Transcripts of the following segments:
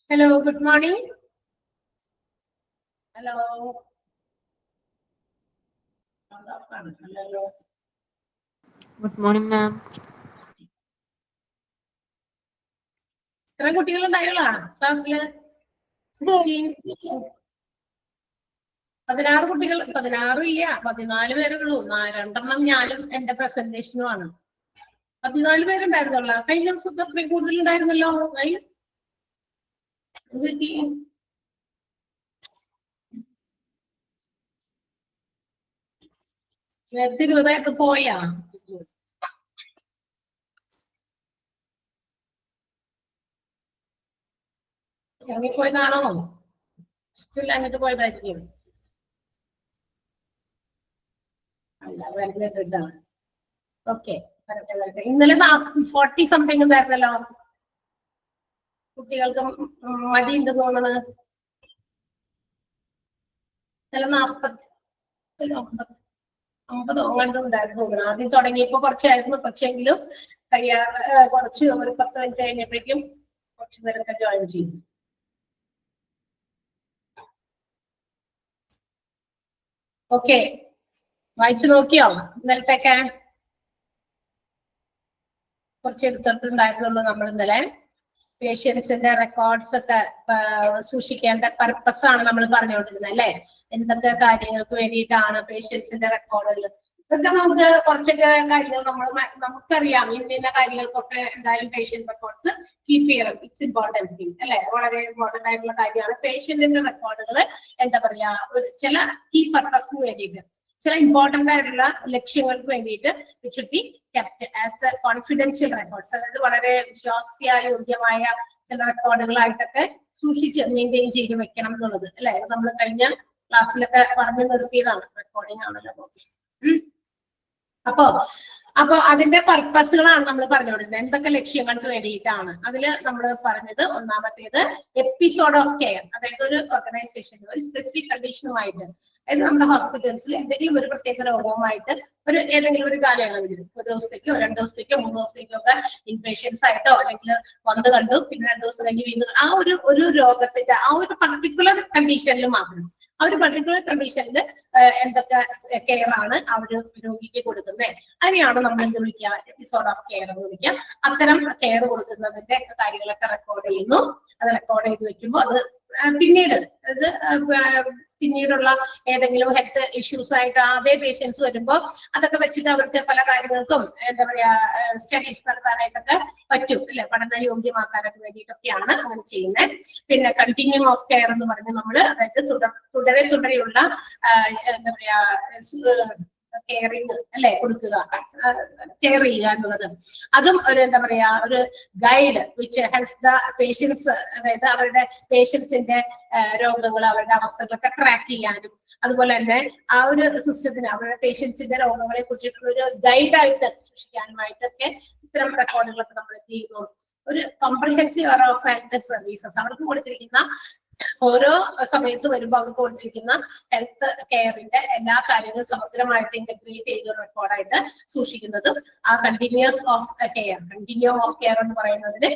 Hello, good morning. Hello. Hello. Good morning, ma'am. എത്ര കുട്ടികളുണ്ടായുള്ള ക്ലാസ്സില്? 16 കുട്ടികൾ. 16 ഇല്ല, 14 പേരുള്ളൂ. 2 ഞാനും എന്റെ പ്രസന്റേഷനുമാണ്. 14 പേരുണ്ടായിരുന്നല്ലോ. കഴിഞ്ഞ ദിവസത്തെ അത്രയും കൂടുതലുണ്ടായിരുന്നല്ലോ. നേരത്തെ 20 പോയാ? ഇറങ്ങിപ്പോയതാണോ? ഇഷ്ടമില്ല, അങ്ങോട്ട് പോയതായിരിക്കും. അല്ല, വരുന്നിട്ടാണ്. ഓക്കെ, വരട്ടെ വരട്ടെ. ഇന്നലെ 40 സംതിങ് ഉണ്ടായിരുന്നല്ലോ. കുട്ടികൾക്ക് മടിയുണ്ടെന്ന് തോന്നണത്. ചില 50 കണ്ടുണ്ടായിരുന്നു തോന്നുന്നു. ആദ്യം തുടങ്ങിയപ്പോ കുറച്ചായിരുന്നു, പക്ഷെങ്കിലും കുറച്ച് ഒരു 10 മിനിറ്റ് കഴിഞ്ഞപ്പോഴേക്കും കുറച്ച് പേരൊക്കെ ജോയിൻ ചെയ്തു. ഓക്കെ, വായിച്ചു നോക്കിയോ? ഇന്നലത്തേക്ക് കുറച്ച് എടുത്തിട്ടുണ്ടായിരുന്നുള്ളൂ നമ്മൾ ഇന്നലെ. പേഷ്യൻസിന്റെ റെക്കോർഡ്സ് ഒക്കെ സൂക്ഷിക്കേണ്ട പർപ്പസ് ആണ് നമ്മൾ പറഞ്ഞുകൊണ്ടിരുന്നത് അല്ലെ. എന്തൊക്കെ കാര്യങ്ങൾക്ക് വേണ്ടിയിട്ടാണ് പേഷ്യൻസിന്റെ റെക്കോർഡുകൾ. ഇതൊക്കെ നമുക്ക് കുറച്ചൊക്കെ കാര്യങ്ങൾ നമുക്കറിയാം. ഇന്ന കാര്യങ്ങൾക്കൊക്കെ എന്തായാലും പേഷ്യന്റ് റെക്കോർഡ്സ് കീപ്പ് ചെയ്യണം. ഇറ്റ്സ് ഇമ്പോർട്ടന്റ് തിങ് അല്ലെ. വളരെ ഇമ്പോർട്ടന്റ് ആയിട്ടുള്ള കാര്യമാണ് പേഷ്യന്റിന്റെ റെക്കോർഡുകൾ. എന്താ പറയാ, ഒരു ചില കീ പർപ്പസിന് വേണ്ടിയിട്ട്, ചില ഇമ്പോർട്ടന്റ് ആയിട്ടുള്ള ലക്ഷ്യങ്ങൾക്ക് വേണ്ടിയിട്ട് it should be kept as A confidential records. അതായത് വളരെ വിശ്വാസയോഗ്യമായ ചില റെക്കോർഡുകളായിട്ടൊക്കെ സൂക്ഷിച്ച് മെയിൻറ്റെയിൻ ചെയ്ത് വെക്കണം എന്നുള്ളത് അല്ലെ. നമ്മൾ കഴിഞ്ഞ ക്ലാസ്സിലൊക്കെ പറഞ്ഞു നിർത്തിയതാണ്. റെക്കോർഡിംഗ് ആണല്ലോ. അപ്പൊ അതിന്റെ പർപ്പസുകളാണ് നമ്മൾ പറഞ്ഞുകൊണ്ടിരുന്നത്. എന്തൊക്കെ ലക്ഷ്യങ്ങൾക്ക് വേണ്ടിയിട്ടാണ് അതില് നമ്മൾ പറഞ്ഞത്. ഒന്നാമത്തേത് എപ്പിസോഡ് ഓഫ് കെയർ. അതായത് ഒരു ഓർഗനൈസേഷൻ ഒരു സ്പെസിഫിക് കണ്ടീഷനുമായിട്ട്, അതായത് നമ്മുടെ ഹോസ്പിറ്റൽസിൽ എന്തെങ്കിലും ഒരു പ്രത്യേക രോഗവുമായിട്ട് ഏതെങ്കിലും ഒരു കാലയളവിൽ 1 ദിവസത്തേക്കോ 2 ദിവസത്തേക്കോ 3 ദിവസത്തേക്കോ ഒക്കെ ഇൻപേഷ്യൻസ് ആയിട്ടോ അല്ലെങ്കിൽ വന്ന് കണ്ടു പിന്നെ 2 ദിവസം കഴിഞ്ഞ് വീണ്ടും ആ ഒരു രോഗത്തിന്റെ ആ ഒരു പർട്ടിക്കുലർ കണ്ടീഷനിൽ മാത്രം, ആ ഒരു പർട്ടിക്കുലർ കണ്ടീഷനിൽ എന്തൊക്കെ കെയർ ആണ് ആ ഒരു രോഗിക്ക് കൊടുക്കുന്നത്, അതിനെയാണ് നമ്മൾ എന്ത് വിളിക്കുക, എപ്പിസോഡ് ഓഫ് കെയർ എന്ന് വിളിക്കുക. അത്തരം കെയർ കൊടുക്കുന്നതിന്റെ കാര്യങ്ങളൊക്കെ റെക്കോർഡ് ചെയ്യുന്നു. അത് റെക്കോർഡ് ചെയ്ത് വെക്കുമ്പോൾ അത് പിന്നീടുള്ള ഏതെങ്കിലും ഹെൽത്ത് ഇഷ്യൂസ് ആയിട്ട് അതേ പേഷ്യൻസ് വരുമ്പോൾ അതൊക്കെ വെച്ചിട്ട് അവർക്ക് പല കാര്യങ്ങൾക്കും എന്താ പറയാ സ്റ്റഡീസ് നടത്താനായിട്ടൊക്കെ പറ്റും അല്ലെ. പഠന യോഗ്യമാക്കാനൊക്കെ വേണ്ടിയിട്ടൊക്കെയാണ് അങ്ങനെ ചെയ്യുന്നത്. പിന്നെ കണ്ടിന്യൂം ഓഫ് കെയർ എന്ന് പറഞ്ഞ് നമ്മൾ, അതായത് തുടരെയുള്ള എന്താ പറയാ കെയറിങ് അല്ലെ, കൊടുക്കുക, കെയർ ചെയ്യുക എന്നുള്ളത്. അതും ഒരു എന്താ പറയാ ഒരു guide which helps the patients, അതായത് അവരുടെ പേഷ്യൻസിന്റെ രോഗങ്ങൾ അവരുടെ അവസ്ഥകളൊക്കെ ട്രാക്ക് ചെയ്യാനും അതുപോലെ തന്നെ ആ ഒരു സിസ്റ്റത്തിന് അവരുടെ പേഷ്യൻസിന്റെ രോഗങ്ങളെ കുറിച്ചിട്ടുള്ള ഒരു ഗൈഡായിട്ട് സൂക്ഷിക്കാനുമായിട്ടൊക്കെ ഇത്തരം റെക്കോർഡുകളൊക്കെ നമ്മൾ എന്ത് ചെയ്യുന്നു. ഒരു കോംപ്രിഹെൻസീവ് ഓഫ് ഹെൽത്ത് സർവീസസ് അവർക്ക് കൊടുത്തിരിക്കുന്ന ഓരോ സമയത്ത് വരുമ്പോൾ അവർക്ക് കൊടുത്തിരിക്കുന്ന ഹെൽത്ത് കെയറിന്റെ എല്ലാ കാര്യങ്ങളും സമഗ്രമായിട്ട് ഇന്റഗ്രേറ്റ് ചെയ്ത റെക്കോർഡായിട്ട് സൂക്ഷിക്കുന്നതും ആ കണ്ടിന്യൂം ഓഫ് കെയർ എന്ന് പറയുന്നതിന്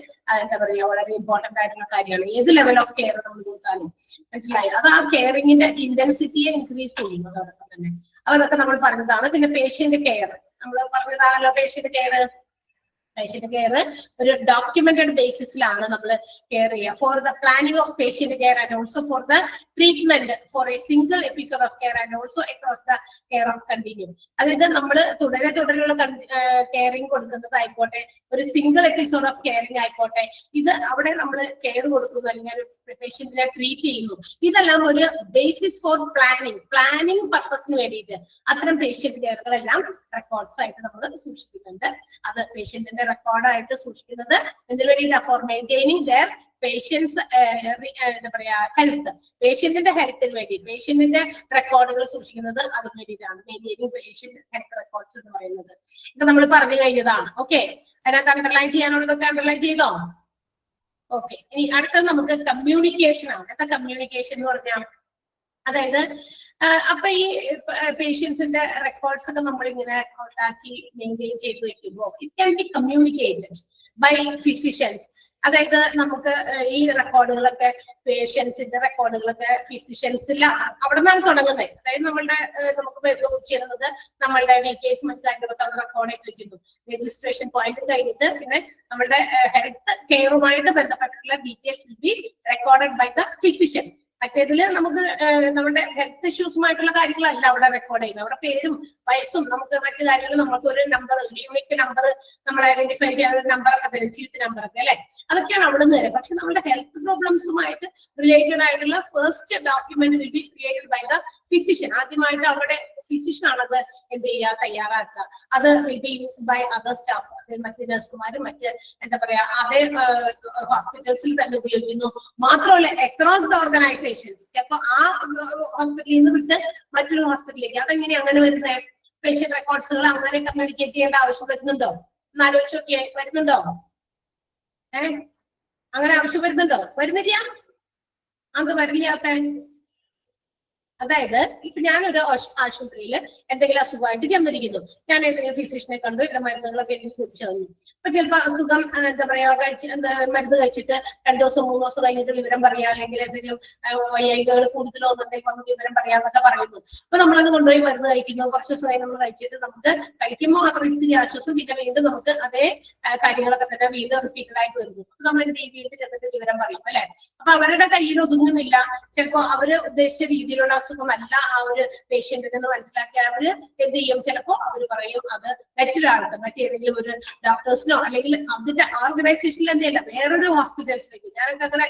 എന്താ പറയുക വളരെ ഇമ്പോർട്ടന്റ് ആയിട്ടുള്ള കാര്യമാണ്. ഏത് ലെവൽ ഓഫ് കെയർ നമ്മൾ കൊടുത്താലും മനസ്സിലായി. അത് ആ കെയറിങ്ങിന്റെ ഇന്റൻസിറ്റിയെ ഇൻക്രീസ് ചെയ്യും. അതോടൊപ്പം തന്നെ അതൊക്കെ നമ്മൾ പറഞ്ഞതാണ്. പിന്നെ പേഷ്യന്റ് കെയർ നമ്മൾ പറഞ്ഞതാണല്ലോ. പേഷ്യന്റ് കെയർ ഒരു ഡോക്യുമെന്റഡ് ബേസിസിലാണ് നമ്മൾ കെയർ ചെയ്യുക. For the planning of patient care and also for the treatment four A single episode of care and also across the care of continue. അതായത് നമ്മൾ തുടരെയുള്ള കെയറിങ് കൊടുക്കുന്നതായിക്കോട്ടെ, ഒരു single episode of caring ആയിക്കോട്ടെ, ഇത് അവിടെ നമ്മൾ care കൊടുക്കുന്നു അല്ലെങ്കിൽ പേഷ്യന്റിനെ ട്രീറ്റ് ചെയ്യുന്നു. ഇതെല്ലാം ഒരു ബേസിസ് ഫോർ പ്ലാനിങ് പർപ്പസിന് വേണ്ടിയിട്ട് അത്തരം പേഷ്യന്റ് കെയറുകളെല്ലാം റെക്കോർഡ്സ് ആയിട്ട് നമ്മൾ സൂക്ഷിക്കുന്നുണ്ട്. അത് പേഷ്യന്റിന്റെ റെക്കോർഡായിട്ട് സൂക്ഷിക്കുന്നത് എന്തിനു വേണ്ടിയിട്ടാണ്? ഫോർ മെയിൻറ്റെയിനിങ് ദെയർ പേഷ്യൻസ് എന്താ പറയാ ഹെൽത്ത്, പേഷ്യന്റിന്റെ ഹെൽത്തിന് വേണ്ടി പേഷ്യന്റിന്റെ റെക്കോർഡുകൾ സൂക്ഷിക്കുന്നത് അതിന് വേണ്ടിയിട്ടാണ് മെയിൻറ്റെയിനിങ് പേഷ്യന്റ് ഹെൽത്ത് റെക്കോർഡ്സ് എന്ന് പറയുന്നത്. ഇത് നമ്മൾ പറഞ്ഞു കഴിഞ്ഞതാണ്. ഓക്കെ, അതിനകത്ത് അണ്ടർലൈൻ ചെയ്യാനുള്ളതൊക്കെ അണ്ടർലൈൻ ചെയ്തോ? ഓക്കെ, ഇനി അടുത്തത് നമുക്ക് കമ്മ്യൂണിക്കേഷൻ ആണ്. എന്താ കമ്മ്യൂണിക്കേഷൻ എന്ന് പറഞ്ഞാൽ? അതായത് അപ്പൊ ഈ പേഷ്യൻസിന്റെ റെക്കോർഡ്സ് ഒക്കെ നമ്മൾ ഇങ്ങനെ ഉണ്ടാക്കി മെയിൻറ്റെയിൻ ചെയ്ത് വെക്കുമ്പോൾ it can be communicated by physicians. അതായത് നമുക്ക് ഈ റെക്കോർഡുകളൊക്കെ പേഷ്യൻസിന്റെ റെക്കോർഡുകളൊക്കെ ഫിസിഷ്യൻസിൽ അവിടെ നിന്നാണ് തുടങ്ങുന്നത്. അതായത് നമുക്ക് മരുന്ന് കുറിച്ച് ചെയ്യുന്നത് നമ്മളുടെ ഡീറ്റെയിൽസ് മറ്റു കാര്യങ്ങളൊക്കെ അവിടെ റെക്കോർഡ് ചെയ്ത് വെക്കുന്നു. രജിസ്ട്രേഷൻ പോയിന്റ് കഴിഞ്ഞിട്ട് പിന്നെ നമ്മുടെ ഹെൽത്ത് കെയറുമായിട്ട് ബന്ധപ്പെട്ടിട്ടുള്ള details will be recorded by the physician. മറ്റേതില് നമുക്ക് നമ്മുടെ ഹെൽത്ത് ഇഷ്യൂസുമായിട്ടുള്ള കാര്യങ്ങളല്ല അവിടെ റെക്കോർഡ് ചെയ്യുന്നത്. അവിടെ പേരും വയസ്സും നമുക്ക് മറ്റു കാര്യങ്ങളും നമുക്ക് ഒരു നമ്പർ, യൂണിക് നമ്പർ നമ്മൾ ഐഡന്റിഫൈ ചെയ്യാൻ നമ്പറൊക്കെ തരും, ചീട്ട് നമ്പറൊക്കെ അല്ലെ, അതൊക്കെയാണ് അവിടെ നിന്ന് തരും. പക്ഷെ നമ്മുടെ ഹെൽത്ത് പ്രോബ്ലംസുമായിട്ട് റിലേറ്റഡ് ആയിട്ടുള്ള first document will be created by the physician. ആദ്യമായിട്ട് അവിടെ ഫിസിഷ്യൻ ആണത് എന്ത് ചെയ്യുക, തയ്യാറാക്കുക. അത് will be used by other staff. അത് മറ്റ് നഴ്സുമാരും മറ്റ് എന്താ പറയാ അതേ ഹോസ്പിറ്റൽസിൽ തന്നെ ഉപയോഗിക്കുന്നു. മാത്രമല്ല അക്രോസ് ദ ഓർഗനൈസേഷൻസ്. ചിലപ്പോ ആ ഹോസ്പിറ്റലിൽ നിന്ന് വിട്ട് മറ്റൊരു ഹോസ്പിറ്റലിലേക്ക് അതെങ്ങനെ അങ്ങനെ വരുന്നത്? പേഷ്യന്റ് റെക്കോർഡ്സുകൾ അങ്ങനെ കമ്മ്യൂണിക്കേറ്റ് ചെയ്യേണ്ട ആവശ്യം വരുന്നുണ്ടോ? ഒന്ന് ആലോചിച്ച് നോക്കിയേ, വരുന്നുണ്ടോ? അങ്ങനെ ആവശ്യം വരുന്നുണ്ടോ? വരുന്നില്ല. അത് വരില്ലാത്ത അതായത് ഇപ്പൊ ഞാനൊരു ആശുപത്രിയിൽ എന്തെങ്കിലും അസുഖമായിട്ട് ചെന്നിരിക്കുന്നു. ഞാൻ ഏതെങ്കിലും ഫിസിഷ്യനെ കണ്ടു, ഇവിടെ മരുന്നുകളൊക്കെ എനിക്ക് കുറിച്ച് തന്നു. അപ്പൊ ചിലപ്പോൾ അസുഖം എന്താ പറയാ മരുന്ന് കഴിച്ചിട്ട് 2 ദിവസം 3 ദിവസം കഴിഞ്ഞിട്ട് വിവരം പറയാം, അല്ലെങ്കിൽ എന്തെങ്കിലും വൈകാരികൾ കൂടുതലോ എന്നുണ്ടെങ്കിൽ വന്ന് വിവരം പറയാന്നൊക്കെ പറയുന്നു. അപ്പൊ നമ്മളത് കൊണ്ടുപോയി മരുന്ന് കഴിക്കുന്നു. കുറച്ച് ദിവസമായി നമ്മൾ കഴിച്ചിട്ട് നമുക്ക് കഴിക്കുമ്പോൾ മാത്രം ഇത്തിരി ആശ്വാസം, പിന്നെ വീണ്ടും നമുക്ക് അതേ കാര്യങ്ങളൊക്കെ തന്നെ വീണ്ടും റിപ്പീറ്റഡ് ആയിട്ട് വരുന്നു. അപ്പൊ നമ്മൾ എന്ത് ചെയ്യും, വീണ്ടും ചെന്നിട്ട് വിവരം പറയും അല്ലെ. അപ്പൊ അവരുടെ കയ്യിൽ ഒതുങ്ങുന്നില്ല. ചിലപ്പോ അവര് ഉദ്ദേശിച്ച രീതിയിലുള്ള അസുഖമല്ല ആ ഒരു പേഷ്യന്റിന് മനസ്സിലാക്കിയാൽ അവര് എന്ത് ചെയ്യും, ചിലപ്പോ അവര് പറയും അത് മറ്റൊരാൾക്ക് മറ്റേതെങ്കിലും ഒരു ഡോക്ടേഴ്സിനോ അല്ലെങ്കിൽ അതിന്റെ ഓർഗനൈസേഷനിൽ തന്നെയല്ല വേറൊരു ഹോസ്പിറ്റൽസിലേക്ക്. ഞാനൊക്കെ അങ്ങനെ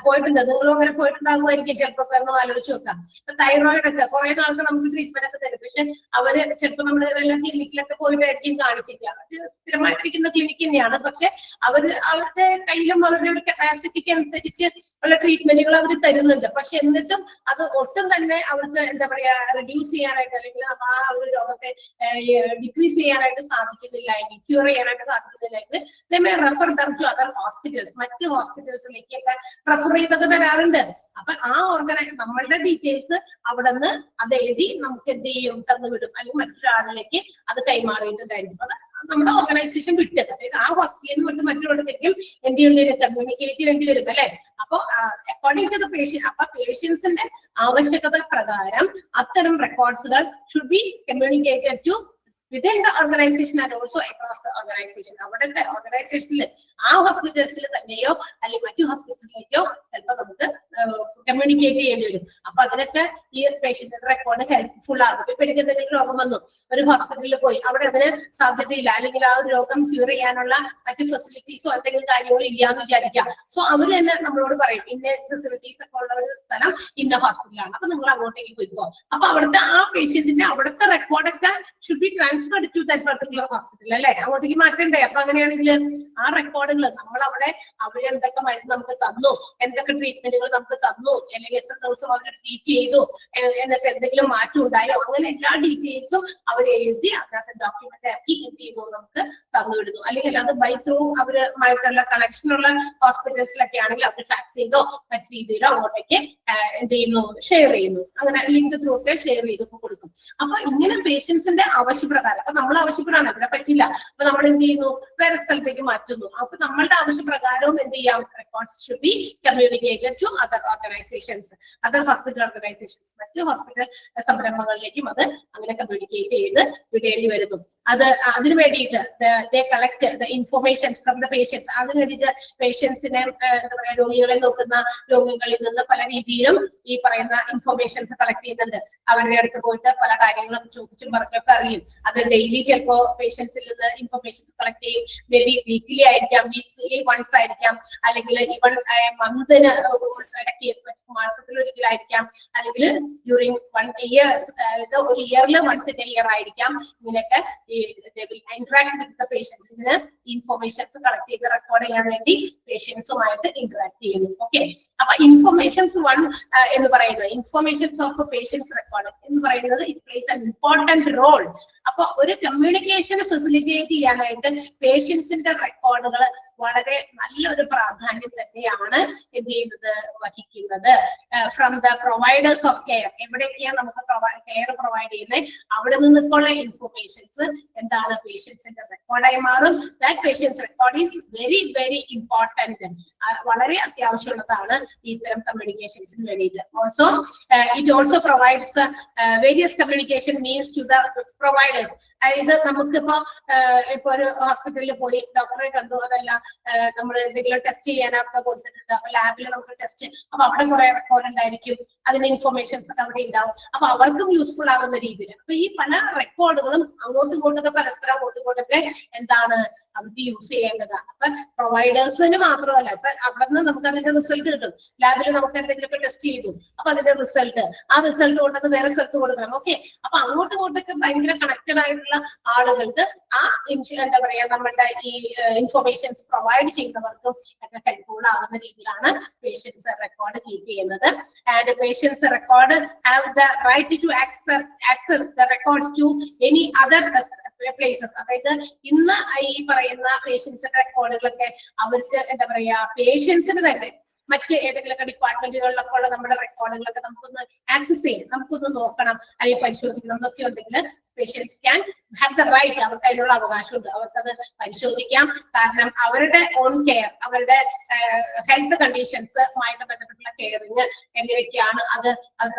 പോയിട്ടുണ്ട്, നിങ്ങളും അങ്ങനെ പോയിട്ടുണ്ടാകുമായിരിക്കും ചിലപ്പോ. എന്ന് ആലോചിച്ച് നോക്കാം. ഇപ്പൊ തൈറോയിഡ് ഒക്കെ കുറെ നാൾക്ക് നമുക്ക് ട്രീറ്റ്മെന്റ് ഒക്കെ തരും. പക്ഷെ അവര് ചിലപ്പോൾ നമ്മൾ വല്ല ക്ലിനിക്കിലൊക്കെ പോയിട്ടായിരിക്കും കാണിച്ചില്ല. സ്ഥിരമായിട്ടിരിക്കുന്ന ക്ലിനിക്ക് തന്നെയാണ്. പക്ഷെ അവരുടെ കയ്യിലും അവരുടെ ഒരു കപ്പാസിറ്റിക്ക് അനുസരിച്ച് ഉള്ള ട്രീറ്റ്മെന്റുകൾ അവർ തരുന്നുണ്ട്. പക്ഷെ എന്നിട്ടും അത് ഒട്ടും തന്നെ അവർക്ക് എന്താ പറയാ റെഡ്യൂസ് ചെയ്യാനായിട്ട് അല്ലെങ്കിൽ ആ ഒരു രോഗത്തെ ഡിക്രീസ് ചെയ്യാനായിട്ട് സാധിക്കുന്നില്ല, ക്യൂർ ചെയ്യാനായിട്ട് സാധിക്കുന്നില്ലെങ്കിൽ റെഫർ ടു അതർ ഹോസ്പിറ്റൽസ്, മറ്റ് ഹോസ്പിറ്റൽസിലേക്കൊക്കെ റെഫർ ചെയ്തൊക്കെ തരാറുണ്ട്. അപ്പൊ ആ നമ്മളുടെ ഡീറ്റെയിൽസ് അവിടെ നിന്ന് അത് എഴുതി നമുക്ക് എന്ത് ചെയ്യും, തന്നുവിടും, അല്ലെങ്കിൽ മറ്റൊരാളിലേക്ക് അത് കൈമാറിയിട്ടുണ്ടായിരിക്കും. അത് നമ്മുടെ ഓർഗനൈസേഷൻ വിട്ട്, അതായത് ആ ഹോസ്പിറ്റലിൽ വിട്ട് മറ്റുള്ളവരിലേക്കും എന്ത് ചെയ്യേണ്ടി വരും, കമ്മ്യൂണിക്കേറ്റ് ചെയ്യേണ്ടി വരും അല്ലെ. അപ്പൊ അക്കോർഡിംഗ് ടു ദ പേഷ്യന്റ്, അപ്പൊ പേഷ്യൻസിന്റെ ആവശ്യകത പ്രകാരം അത്തരം റെക്കോർഡ്സുകൾ should be communicated to within the organization and also across the organization. അവിടുത്തെ ഓർഗനൈസേഷനിൽ ആ ഹോസ്പിറ്റൽസിൽ തന്നെയോ അല്ലെങ്കിൽ മറ്റു ഹോസ്പിറ്റൽസിലേക്കോ ചിലപ്പോൾ നമുക്ക് കമ്മ്യൂണിക്കേറ്റ് ചെയ്യേണ്ടി വരും. അപ്പൊ അതിനൊക്കെ ഈ പേഷ്യന്റിന്റെ റെക്കോർഡ് ഹെൽപ്ഫുൾ ആകും. ഇപ്പൊ എനിക്ക് എന്തെങ്കിലും രോഗം വന്നു, ഒരു ഹോസ്പിറ്റലിൽ പോയി, അവിടെ അതിന് സാധ്യതയില്ല, അല്ലെങ്കിൽ ആ ഒരു രോഗം ക്യൂർ ചെയ്യാനുള്ള മറ്റു ഫെസിലിറ്റീസോ എന്തെങ്കിലും കാര്യങ്ങളോ ഇല്ല എന്ന് വിചാരിക്കാം. സോ അവര് തന്നെ നമ്മളോട് പറയും ഇന്ന ഫെസിലിറ്റീസ് ഒക്കെ ഉള്ള ഒരു സ്ഥലം ഇന്ന ഹോസ്പിറ്റലാണ്, അപ്പൊ നിങ്ങൾ അങ്ങോട്ടേക്ക് പോയിക്കോ. അപ്പൊ അവിടുത്തെ ആ പേഷ്യന്റിന്റെ അവിടുത്തെ റെക്കോർഡൊക്കെ should be transferred to that particular hospital അല്ലെ. അങ്ങോട്ടേക്ക് മാറ്റണ്ടേ. അപ്പൊ അങ്ങനെയാണെങ്കിൽ ആ റെക്കോർഡുകൾ നമ്മൾ അവിടെ അവരെന്തൊക്കെ മരുന്ന് നമുക്ക് തന്നു, എന്തൊക്കെ ട്രീറ്റ്മെന്റുകൾ നമുക്ക് തന്നു, അല്ലെങ്കിൽ എത്ര ദിവസം അവർ ട്രീറ്റ് ചെയ്തു, എന്നിട്ട് എന്തെങ്കിലും മാറ്റം ഉണ്ടായോ, അങ്ങനെ എല്ലാ ഡീറ്റെയിൽസും അവർ എഴുതി അതിനകത്ത് ഡോക്യുമെന്റ് ആക്കി എന്ത് ചെയ്യുന്നു, നമുക്ക് തന്നുവിടുന്നു. അല്ലെങ്കിൽ അത് ബൈ ത്രൂ അവരുമായിട്ടുള്ള കണക്ഷനുള്ള ഹോസ്പിറ്റൽസിലൊക്കെ ആണെങ്കിൽ അവർ ഫാക്സ് ചെയ്തോ മറ്റു രീതിയിലോ അങ്ങോട്ടേക്ക് എന്ത് ചെയ്യുന്നു, ഷെയർ ചെയ്യുന്നു. അങ്ങനെ ലിങ്ക് ത്രൂ ഒക്കെ ഷെയർ ചെയ്തൊക്കെ കൊടുക്കും. അപ്പൊ ഇങ്ങനെ പേഷ്യൻസിന്റെ ആവശ്യപ്രകാരം, അപ്പൊ നമ്മൾ ആവശ്യപ്പെടാണ് ഇവിടെ പറ്റില്ല, അപ്പൊ നമ്മൾ എന്ത് ചെയ്യുന്നു, വേറെ സ്ഥലത്തേക്ക് മാറ്റുന്നു. അപ്പൊ നമ്മളുടെ ആവശ്യപ്രകാരവും എന്ത് ചെയ്യാം, records should be communicated to other organisations, other hospital organisations, മറ്റ് ഹോസ്പിറ്റൽ സംരംഭങ്ങളിലേക്കും അത് അങ്ങനെ കമ്മ്യൂണിക്കേറ്റ് ചെയ്ത് വിടേണ്ടി വരുന്നു. അതിനു വേണ്ടിയിട്ട് they collect the informations from the patients. അതിനു വേണ്ടിയിട്ട് പേഷ്യൻസിനെ എന്താ പറയാ രോഗികളെ നോക്കുന്ന രോഗികളിൽ നിന്ന് പല രീതിയിലും ഈ പറയുന്ന ഇൻഫർമേഷൻസ് കളക്ട് ചെയ്യുന്നുണ്ട്. അവരുടെ അടുത്ത് പോയിട്ട് പല കാര്യങ്ങളും ചോദിച്ചും പറഞ്ഞൊക്കെ അറിയും. അത് ഡെയിലി ചിലപ്പോ പേഷ്യൻസിൽ നിന്ന് ഇൻഫർമേഷൻസ് കളക്ട് ചെയ്യും. മേ ബി വീക്ക്ലി ആയിരിക്കാം, വീക്ക്ലി വൺസ് ആയിരിക്കാം, അല്ലെങ്കിൽ ഈവൺ മന്തിന് ഇടയ്ക്ക് മാസത്തിലൊരിക്കലായിരിക്കാം, അല്ലെങ്കിൽ ഡ്യൂറിങ് 1 year, ഒരു ഇയറിൽ വൺസ് ഇൻ എ ഇയർ ആയിരിക്കാം. ഇങ്ങനെയൊക്കെ ഇന്ററാക്ട് വിത്ത് ദ പേഷ്യൻസ്, ഇതിന് ഇൻഫർമേഷൻസ് കളക്ട് ചെയ്ത് റെക്കോർഡ് ചെയ്യാൻ വേണ്ടി പേഷ്യൻസുമായിട്ട് ഇന്ററാക്ട് ചെയ്യുന്നു. ഓക്കെ, അപ്പൊ ഇൻഫർമേഷൻസ് എന്ന് പറയുന്നത്, ഇൻഫർമേഷൻസ് ഓഫ് പേഷ്യൻസ് റെക്കോർഡ് എന്ന് പറയുന്നത് it plays an important role. അപ്പൊ ഒരു കമ്മ്യൂണിക്കേഷൻ ഫെസിലിറ്റേറ്റ് ചെയ്യാനായിട്ട് പേഷ്യൻസിന്റെ റെക്കോർഡുകൾ വളരെ നല്ലൊരു പ്രാധാന്യം തന്നെയാണ് എന്ത് ചെയ്യുന്നത് വഹിക്കുന്നത്. From the providers of care, എവിടെയൊക്കെയാണ് നമുക്ക് കെയർ പ്രൊവൈഡ് ചെയ്യുന്നത് അവിടെ നിന്നൊക്കെയുള്ള ഇൻഫർമേഷൻസ് എന്താണ് പേഷ്യൻസിന്റെ റെക്കോർഡായി മാറും. That patients record is very very important, വളരെ അത്യാവശ്യമുള്ളതാണ് ഇത്തരം കമ്മ്യൂണിക്കേഷൻസിന് വേണ്ടിയിട്ട്. Also it also provides various communication means to the providers. അതായത് നമുക്കിപ്പോ ഇപ്പൊ ഒരു ഹോസ്പിറ്റലിൽ പോയി ഡോക്ടറെ കണ്ടു, അതല്ല നമ്മൾ എന്തെങ്കിലും ടെസ്റ്റ് ചെയ്യാനൊക്കെ കൊടുത്തിട്ടുണ്ട്, അപ്പൊ ലാബിൽ നമുക്ക് ടെസ്റ്റ്, അപ്പൊ അവിടെ കുറെ റെക്കോർഡ് ഉണ്ടായിരിക്കും, അതിന്റെ ഇൻഫർമേഷൻസ് ഒക്കെ അവിടെ ഉണ്ടാവും, അപ്പൊ അവർക്കും യൂസ്ഫുൾ ആകുന്ന രീതിയിൽ. അപ്പൊ ഈ പല റെക്കോർഡുകളും അങ്ങോട്ടും ഇങ്ങോട്ടൊക്കെ പരസ്പരം അങ്ങോട്ടും ഇങ്ങോട്ടൊക്കെ എന്താണ് അവർക്ക് യൂസ് ചെയ്യേണ്ടതാണ്. അപ്പൊ പ്രൊവൈഡേഴ്സിന് മാത്രമല്ല, ഇപ്പൊ അവിടെ നിന്ന് നമുക്ക് അതിന്റെ റിസൾട്ട് കിട്ടും, ലാബിൽ നമുക്ക് എന്തെങ്കിലുമൊക്കെ ടെസ്റ്റ് ചെയ്തു, അപ്പൊ അതിന്റെ റിസൾട്ട്, ആ റിസൾട്ട് കൊണ്ടത് വേറെ സ്ഥലത്ത് കൊടുക്കണം. ഓക്കെ, അപ്പൊ അങ്ങോട്ടും ഇങ്ങോട്ടൊക്കെ ഭയങ്കര കണക്റ്റഡ് ആയിട്ടുള്ള ആളുകൾക്ക് ആ എന്താ പറയാ നമ്മളുടെ ഈ ഇൻഫർമേഷൻസ് പ്രൊവൈഡ് ചെയ്യുന്നവർക്കും ഒക്കെ ഹെൽപ്ഫുൾ ആകുന്ന രീതിയിലാണ് പേഷ്യൻസ് റെക്കോർഡ് കീപ്പ് ചെയ്യുന്നത്. And patients record have the right to access the records to any other places. അതായത് ഇന്ന് ഈ പറയുന്ന പേഷ്യൻസിന്റെ റെക്കോർഡുകളൊക്കെ അവർക്ക് എന്താ പറയാ പേഷ്യൻസിന് തന്നെ മറ്റ് ഏതെങ്കിലുമൊക്കെ ഡിപ്പാർട്ട്മെന്റുകളിലൊക്കെ ഉള്ള നമ്മുടെ റെക്കോർഡുകളൊക്കെ നമുക്കൊന്ന് ആക്സസ് ചെയ്യാം, നമുക്കൊന്ന് നോക്കണം അല്ലെങ്കിൽ പരിശോധിക്കണം എന്നൊക്കെ ഉണ്ടെങ്കിൽ patients can have the right, അവർക്ക് അതിനുള്ള അവകാശമുണ്ട്, അവർക്കത് പരിശോധിക്കാം. കാരണം അവരുടെ ഓൺ കെയർ, അവരുടെ ഹെൽത്ത് കണ്ടീഷൻസുമായിട്ട് ബന്ധപ്പെട്ടുള്ള കെയറിങ് എങ്ങനെയൊക്കെയാണ്, അത്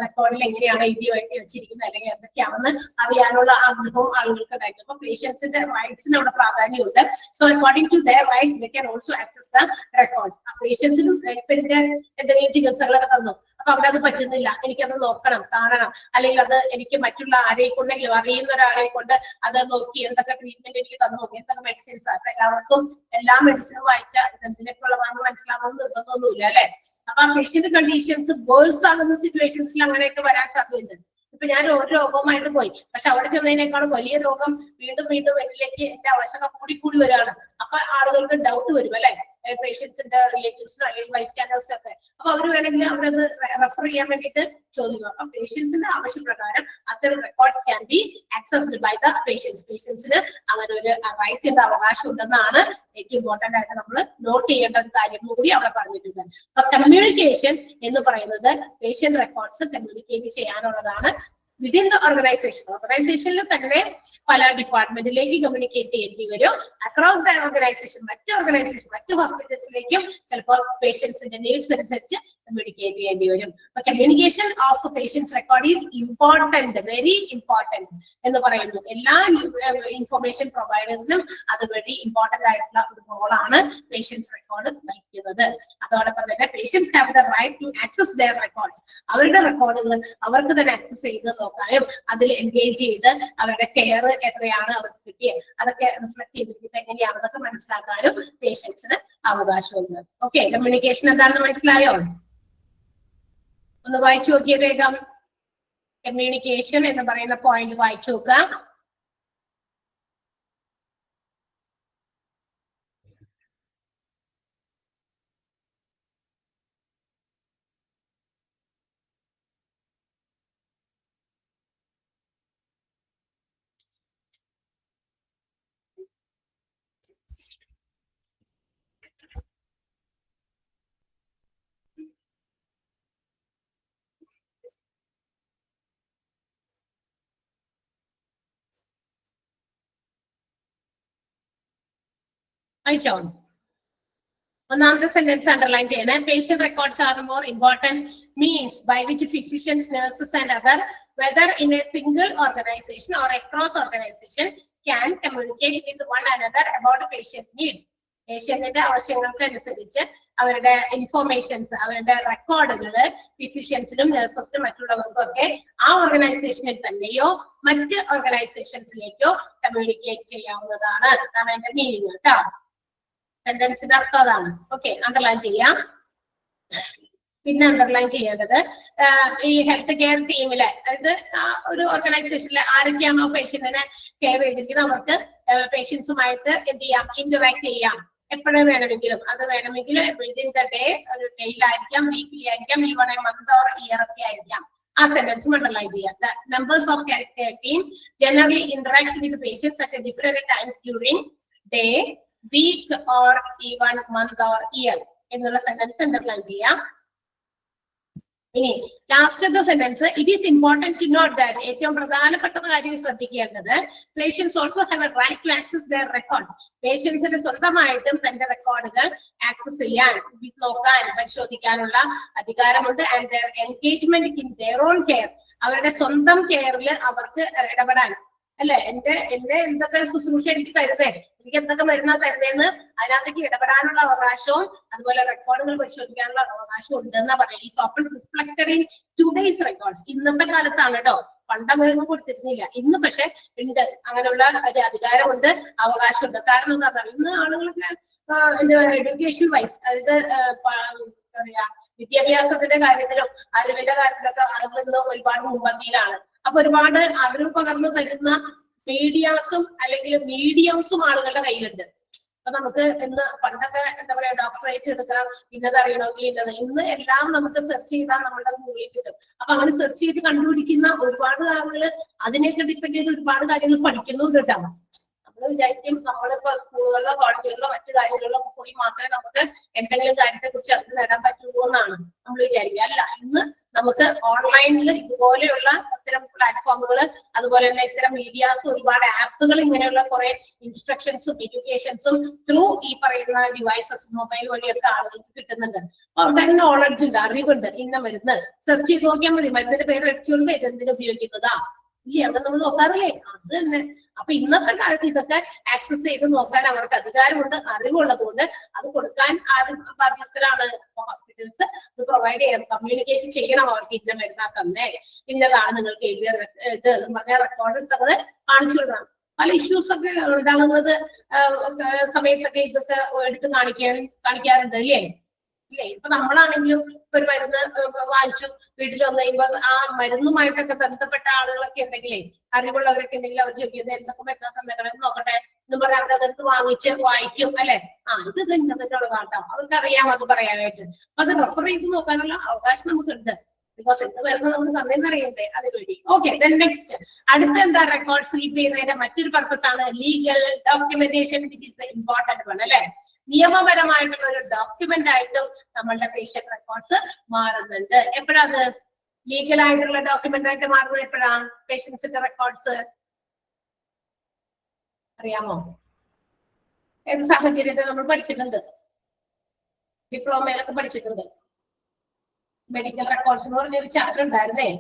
റെക്കോർഡിൽ എങ്ങനെയാണ് എഴുതി വെച്ചിരിക്കുന്നത് അല്ലെങ്കിൽ എന്തൊക്കെയാണെന്ന് അറിയാനുള്ള ആഗ്രഹവും ആളുകൾക്ക് ഉണ്ടായിരിക്കും. അപ്പൊ പേഷ്യൻസിന്റെ റൈറ്റ്സിന് അവിടെ പ്രാധാന്യമുണ്ട്. So according to their rights they can also access the records. പേഷ്യൻസിനും എന്തെങ്കിലും ചികിത്സകളൊക്കെ തന്നു, അപ്പൊ അവിടെ അത് പറ്റുന്നില്ല, എനിക്കത് നോക്കണം, കാണണം, അല്ലെങ്കിൽ അത് എനിക്ക് മറ്റുള്ള ആരെ കൊണ്ടെങ്കിലും അറിയുന്ന ഒരാളെ കൊണ്ട് അത് നോക്കി എന്തൊക്കെ ട്രീറ്റ്മെന്റ് എനിക്ക് തന്നു, എന്തൊക്കെ മെഡിസിൻസ്. അപ്പൊ എല്ലാവർക്കും എല്ലാ മെഡിസിനും വായിച്ചാൽ എന്തിനൊക്കെ ഉള്ളതാണെന്ന് മനസ്സിലാവുന്ന നിർബന്ധമൊന്നുമില്ല അല്ലെ. അപ്പൊ ആ പേഷ്യന്റ് കണ്ടീഷൻസ് വേഴ്സ് ആകുന്ന സിറ്റുവേഷൻസിൽ അങ്ങനെയൊക്കെ വരാൻ സാധ്യതയുണ്ട്. ഇപ്പൊ ഞാൻ ഒരു രോഗവുമായിട്ട് പോയി, പക്ഷെ അവിടെ ചെന്നതിനേക്കാളും വലിയ രോഗം വീണ്ടും വീണ്ടും എന്നിലേക്ക് എന്റെ ആവശ്യത കൂടി വരികയാണ്. അപ്പൊ ആളുകൾക്ക് ഡൗട്ട് വരും അല്ലെ, പേഷ്യൻസിന്റെ റിലേറ്റീവ്സിനോ അല്ലെങ്കിൽ ബൈസ്റ്റാൻഡേഴ്സിനോ ഒക്കെ. അപ്പൊ അവർ വേണമെങ്കിൽ അവരത് റെഫർ ചെയ്യാൻ വേണ്ടിയിട്ട് ചോദിക്കും. അപ്പൊ പേഷ്യൻസിന്റെ ആവശ്യപ്രകാരം അത്തരം records can be accessed by the patients. പേഷ്യൻസിന് അങ്ങനെ ഒരു റൈറ്റിന്റെ അവകാശം ഉണ്ടെന്നാണ് ഏറ്റവും ഇമ്പോർട്ടന്റ് ആയിട്ട് നമ്മൾ നോട്ട് ചെയ്യേണ്ട ഒരു കാര്യം കൂടി അവിടെ പറഞ്ഞിട്ടുണ്ട്. അപ്പൊ കമ്മ്യൂണിക്കേഷൻ എന്ന് പറയുന്നത് പേഷ്യന്റ് റെക്കോർഡ്സ് കമ്മ്യൂണിക്കേറ്റ് ചെയ്യാനുള്ളതാണ്. വിതിൻ ദ ഓർഗനൈസേഷനിൽ തന്നെ പല ഡിപ്പാർട്ട്മെന്റിലേക്ക് കമ്മ്യൂണിക്കേറ്റ് ചെയ്യേണ്ടി വരും. അക്രോസ് ദ ഓർഗനൈസേഷൻ, മറ്റ് ഹോസ്പിറ്റൽസിലേക്കും ചിലപ്പോൾ പേഷ്യൻസിന്റെ നീഡ്സ് അനുസരിച്ച് കമ്മ്യൂണിക്കേറ്റ് ചെയ്യേണ്ടി വരും. അപ്പൊ communication of patients record is important, very important എന്ന് പറയുന്നു. എല്ലാ ഇൻഫർമേഷൻ പ്രൊവൈഡേഴ്സിനും അത് വെരി ഇമ്പോർട്ടന്റ് ആയിട്ടുള്ള ഒരു റോളാണ് പേഷ്യൻസ് റെക്കോർഡ് വഹിക്കുന്നത്. അതോടൊപ്പം തന്നെ patients have the right to access their records. അവരുടെ റെക്കോർഡുകൾ അവർക്ക് തന്നെ ആക്സസ് ചെയ്ത് നോക്കാനും അതിൽ എൻഗേജ് ചെയ്ത് അവരുടെ കെയർ എത്രയാണ് അവർക്ക് കിട്ടിയത് അതൊക്കെ റിഫ്ലക്ട് ചെയ്തിരിക്കുന്നത് എങ്ങനെയാണെന്നൊക്കെ മനസ്സിലാക്കാനും പേഷ്യൻസിന് അവകാശമുണ്ട്. ഓക്കെ, കമ്മ്യൂണിക്കേഷൻ എന്താണെന്ന് മനസ്സിലായോ? ഒന്ന് വായിച്ചു നോക്കിയേ വേഗം. കമ്മ്യൂണിക്കേഷൻ എന്ന് പറയുന്ന പോയിന്റ് വായിച്ചു നോക്കാം. അയച്ചോ? ഒന്നാമത്തെ സെന്റൻസ് അണ്ടർലൈൻ ചെയ്യണേ. Patient records are the more important means by which physicians, nurses and other whether in a single organization or across organization can communicate with one another about patient needs. പേഷ്യന്റിന്റെ ആവശ്യങ്ങൾക്ക് അനുസരിച്ച് അവരുടെ informations, അവരുടെ റെക്കോർഡുകള് ഫിസിഷ്യൻസിനും നഴ്സസിനും മറ്റുള്ളവർക്കും ഒക്കെ ആ ഓർഗനൈസേഷനിൽ തന്നെയോ മറ്റ് ഓർഗനൈസേഷൻസിലേക്കോ കമ്മ്യൂണിക്കേറ്റ് ചെയ്യാവുന്നതാണ്. അതാണ് അതിന്റെ മീനിങ് കേട്ടോ. സെന്റൻസിന്റെ അർത്ഥം അതാണ്. ഓക്കെ, അണ്ടർലൈൻ ചെയ്യാം. പിന്നെ അണ്ടർലൈൻ ചെയ്യേണ്ടത് ഈ ഹെൽത്ത് കെയർ ടീമിലെ, അതായത് ഒരു ഓർഗനൈസേഷനിലെ ആരൊക്കെയാണോ പേഷ്യന്റിനെ കെയർ ചെയ്തിരിക്കുന്നത് അവർക്ക് പേഷ്യൻസുമായിട്ട് എന്ത് ചെയ്യാം, ഇന്ററാക്ട് ചെയ്യാം എപ്പോഴും വേണമെങ്കിലും. അത് വേണമെങ്കിൽ വിതിൻ ദ ഡേ, ഒരു ഡേയിലായിരിക്കാം, വീക്കിലി ആയിരിക്കാം, even A month or year ഒക്കെ ആയിരിക്കാം. ആ സെന്റൻസും അണ്ടർലൈൻ ചെയ്യാം. The members of health care team generally interact with the patients at different times during day week or even month or year എന്നുള്ള sentence underline ചെയ്യാം. ഇനി ലാസ്റ്റത്തെ sentence, it is important to note that, ഏറ്റവും പ്രധാനപ്പെട്ട കാര്യം ശ്രദ്ധിക്കേണ്ടത്, patients also have a right to access their records. പേഷ്യൻസിന് സ്വന്തമായിട്ടും തന്റെ റെക്കോർഡുകൾ ആക്സസ് ചെയ്യാൻ, നോക്കാൻ, പരിശോധിക്കാനുള്ള അധികാരമുണ്ട്. And their engagement in their own care, അവരുടെ സ്വന്തം കെയറിൽ അവർക്ക് ഇടപെടാൻ, അല്ലെ, എന്റെ എന്തൊക്കെ ശുശ്രൂഷ എനിക്ക് തരുന്നേ, എനിക്ക് എന്തൊക്കെ മരുന്നാ തരുന്നേന്ന് അതിനകത്തേക്ക് ഇടപെടാനുള്ള അവകാശവും അതുപോലെ റെക്കോർഡുകൾ പരിശോധിക്കാനുള്ള അവകാശവും ഉണ്ടെന്നാ പറയുന്നത്. Is often reflected in today's records. ഇന്നത്തെ കാലത്താണ് കേട്ടോ, പണ്ടങ്ങനെയൊന്നും കൊടുത്തിരുന്നില്ല. ഇന്ന് പക്ഷെ ഉണ്ട്, അങ്ങനെയുള്ള ഒരു അധികാരമുണ്ട്, അവകാശമുണ്ട്. കാരണം എന്താ പറയുക, ഇന്ന് ആളുകൾക്ക് എഡ്യൂക്കേഷൻ വൈസ്, അതായത് എന്താ പറയാ, വിദ്യാഭ്യാസത്തിന്റെ കാര്യത്തിലും അറിവിന്റെ കാര്യത്തിലൊക്കെ ആളുകൾ ഇന്ന് ഒരുപാട് മുൻപന്തിയിലാണ്. അപ്പൊ ഒരുപാട് അറിവ് പകർന്നു തരുന്ന മീഡിയാസും അല്ലെങ്കിൽ മീഡിയംസും ആളുകളുടെ കയ്യിലുണ്ട്. അപ്പൊ നമുക്ക് ഇന്ന് പണ്ടൊക്കെ എന്താ പറയാ, ഡോക്ടറേറ്റ് എടുക്കണം, ഇന്നത് അറിയണമെങ്കിൽ ഇന്നത്, ഇന്ന് എല്ലാം നമുക്ക് സെർച്ച് ചെയ്താൽ നമ്മളുടെ ഗൂഗിളിൽ കിട്ടും. അപ്പൊ അങ്ങനെ സെർച്ച് ചെയ്ത് കണ്ടുപിടിക്കുന്ന ഒരുപാട് ആളുകൾ അതിനെയൊക്കെ ഡിപ്പെൻഡ് ചെയ്ത് ഒരുപാട് കാര്യങ്ങൾ പഠിക്കുന്നുണ്ട് കേട്ടോ. നമ്മൾ വിചാരിക്കും നമ്മളിപ്പോ സ്കൂളുകളിലോ കോളേജുകളിലോ മറ്റു കാര്യങ്ങളിലോ പോയി മാത്രമേ നമുക്ക് എന്തെങ്കിലും കാര്യത്തെ കുറിച്ച് അറിവ് നേടാൻ പറ്റുള്ളൂ എന്നാണ് നമ്മൾ വിചാരിക്കുക. അല്ല, ഇന്ന് നമുക്ക് ഓൺലൈനിൽ ഇതുപോലെയുള്ള ഇത്തരം പ്ലാറ്റ്ഫോമുകൾ, അതുപോലെ തന്നെ ഇത്തരം മീഡിയാസും ഒരുപാട് ആപ്പുകൾ, ഇങ്ങനെയുള്ള കുറെ ഇൻസ്ട്രക്ഷൻസും എഡ്യൂക്കേഷൻസും ത്രൂ ഈ പറയുന്ന ഡിവൈസസ്, മൊബൈൽ വഴിയൊക്കെ ആളുകൾക്ക് കിട്ടുന്നുണ്ട്. അപ്പൊ അവിടെ നോളജ് ഉണ്ട്, അറിവുണ്ട്. ഇന്ന മരുന്ന് സെർച്ച് ചെയ്ത് നോക്കിയാൽ മതി, മരുന്നിന്റെ പേര് അടിച്ചുകൊണ്ട് ഇതെന്തിനു ഉപയോഗിക്കുന്നതാ, ഇല്ലേ, അവിടെ നമ്മൾ നോക്കാറില്ലേ, അത് തന്നെ. അപ്പൊ ഇന്നത്തെ കാലത്ത് ഇതൊക്കെ ആക്സസ് ചെയ്ത് നോക്കാൻ അവർക്ക് അധികാരമുണ്ട്, അറിവുള്ളത് കൊണ്ട് അത് കൊടുക്കാൻ ആരും ബാധ്യസ്ഥരാണ്. ഹോസ്പിറ്റൽസ് ഇത് പ്രൊവൈഡ് ചെയ്യണം, കമ്മ്യൂണിക്കേറ്റ് ചെയ്യണം അവർക്ക്, ഇന്ന മരുന്നാ തന്നെ, ഇന്നതാണ് നിങ്ങൾക്ക് എഴുതിയ ഇത് എന്ന് പറഞ്ഞ റെക്കോർഡ് എടുത്തത് കാണിച്ചു കൊടുക്കണം. പല ഇഷ്യൂസ് ഒക്കെ ഉണ്ടാകുന്നത് സമയത്തൊക്കെ ഇതൊക്കെ എടുത്ത് കാണിക്കാറുണ്ട്, അല്ലേ? ഇല്ലേ, ഇപ്പൊ നമ്മളാണെങ്കിലും ഒരു മരുന്ന് വാങ്ങിച്ചു വീട്ടിൽ വന്നു കഴിയുമ്പോൾ ആ മരുന്നുമായിട്ടൊക്കെ ബന്ധപ്പെട്ട ആളുകളൊക്കെ ഉണ്ടെങ്കിലേ, അറിവുള്ളവരൊക്കെ ഉണ്ടെങ്കിൽ അവർ ചോദിക്കുന്നത് എന്തൊക്കെ മരുന്നാ തന്നേക്കണം നോക്കട്ടെ എന്ന് പറഞ്ഞാൽ അവരതെടുത്ത് വാങ്ങിച്ച് വായിക്കും, അല്ലെ? ഇത് ഇന്നതിനുള്ളതാട്ടോ, അവർക്ക് അറിയാം അത് പറയാനായിട്ട്. അപ്പൊ അത് റെഫർ ചെയ്ത് നോക്കാനുള്ള അവകാശം നമുക്കുണ്ട്. ബിക്കോസ് എന്ത് വരുന്നത് നമ്മൾ തന്നേന്ന് അറിയണ്ടേ, അതിനുവേണ്ടി. ഓക്കെ, നെക്സ്റ്റ് അടുത്ത എന്താ, റെക്കോർഡ് സ്വീപ്പ് ചെയ്യുന്നതിന്റെ മറ്റൊരു പർപ്പസ് ആണ് legal documentation, which is the important one, അല്ലെ? നിയമപരമായിട്ടുള്ള ഒരു ഡോക്യുമെന്റ് ആയിട്ടും നമ്മളുടെ പേഷ്യന്റ് റെക്കോർഡ്സ് മാറുന്നുണ്ട്. എപ്പോഴാണ് ലീഗൽ ആയിട്ടുള്ള ഡോക്യുമെന്റ് ആയിട്ട് മാറുന്നത്? എപ്പോഴാണ് പേഷ്യൻസിന്റെ റെക്കോർഡ്സ് അറിയാമോ? ഏത് സാഹചര്യത്തിൽ നമ്മൾ പഠിച്ചിട്ടുണ്ട്? ഡിപ്ലോമയിലൊക്കെ പഠിച്ചിട്ടുണ്ട്. മെഡിക്കൽ റെക്കോർഡ്സ് എന്ന് പറഞ്ഞൊരു ചാപ്റ്റർ ഉണ്ടായിരുന്നേ,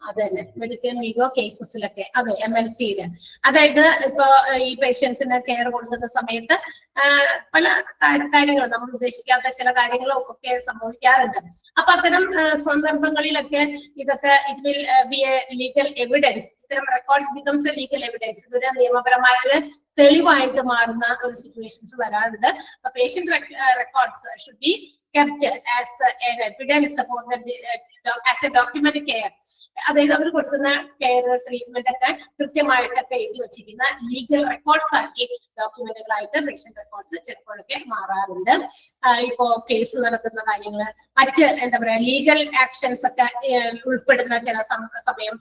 അത് തന്നെ, മെഡിക്കൽ ലീഗോ കേസസിലൊക്കെ, അതെ, MLC-യില്. അതായത് ഇപ്പൊ ഈ പേഷ്യൻസിന് കെയർ കൊടുക്കുന്ന സമയത്ത് പല കാര്യങ്ങളും, നമ്മൾ ഉദ്ദേശിക്കാത്ത ചില കാര്യങ്ങളും ഒക്കെ സംഭവിക്കാറുണ്ട്. അപ്പൊ അത്തരം സന്ദർഭങ്ങളിലൊക്കെ ഇതൊക്കെ it will be a legal evidence. ഇത്തരം records becomes a legal evidence. ഇതൊരു നിയമപരമായ ഒരു തെളിവായിട്ട് മാറുന്ന ഒരു സിറ്റുവേഷൻസ് വരാറുണ്ട്. അപ്പൊ patient records should be kept as an evidence for the as a document care. അതായത് അവർ കൊടുക്കുന്ന കെയർ, ട്രീറ്റ്മെന്റ് ഒക്കെ കൃത്യമായിട്ടൊക്കെ എഴുതി വെച്ചിരിക്കുന്ന ലീഗൽ റെക്കോർഡ്സ് ആക്കി ഡോക്യുമെന്റുകളായിട്ട് പേഷ്യന്റ് റെക്കോർഡ്സ് ചിലപ്പോഴൊക്കെ മാറാറുണ്ട്. ഇപ്പോ കേസ് നടത്തുന്ന കാര്യങ്ങള്, മറ്റ് എന്താ പറയാ ലീഗൽ ആക്ഷൻസ് ഒക്കെ ഉൾപ്പെടുന്ന ചില സമയം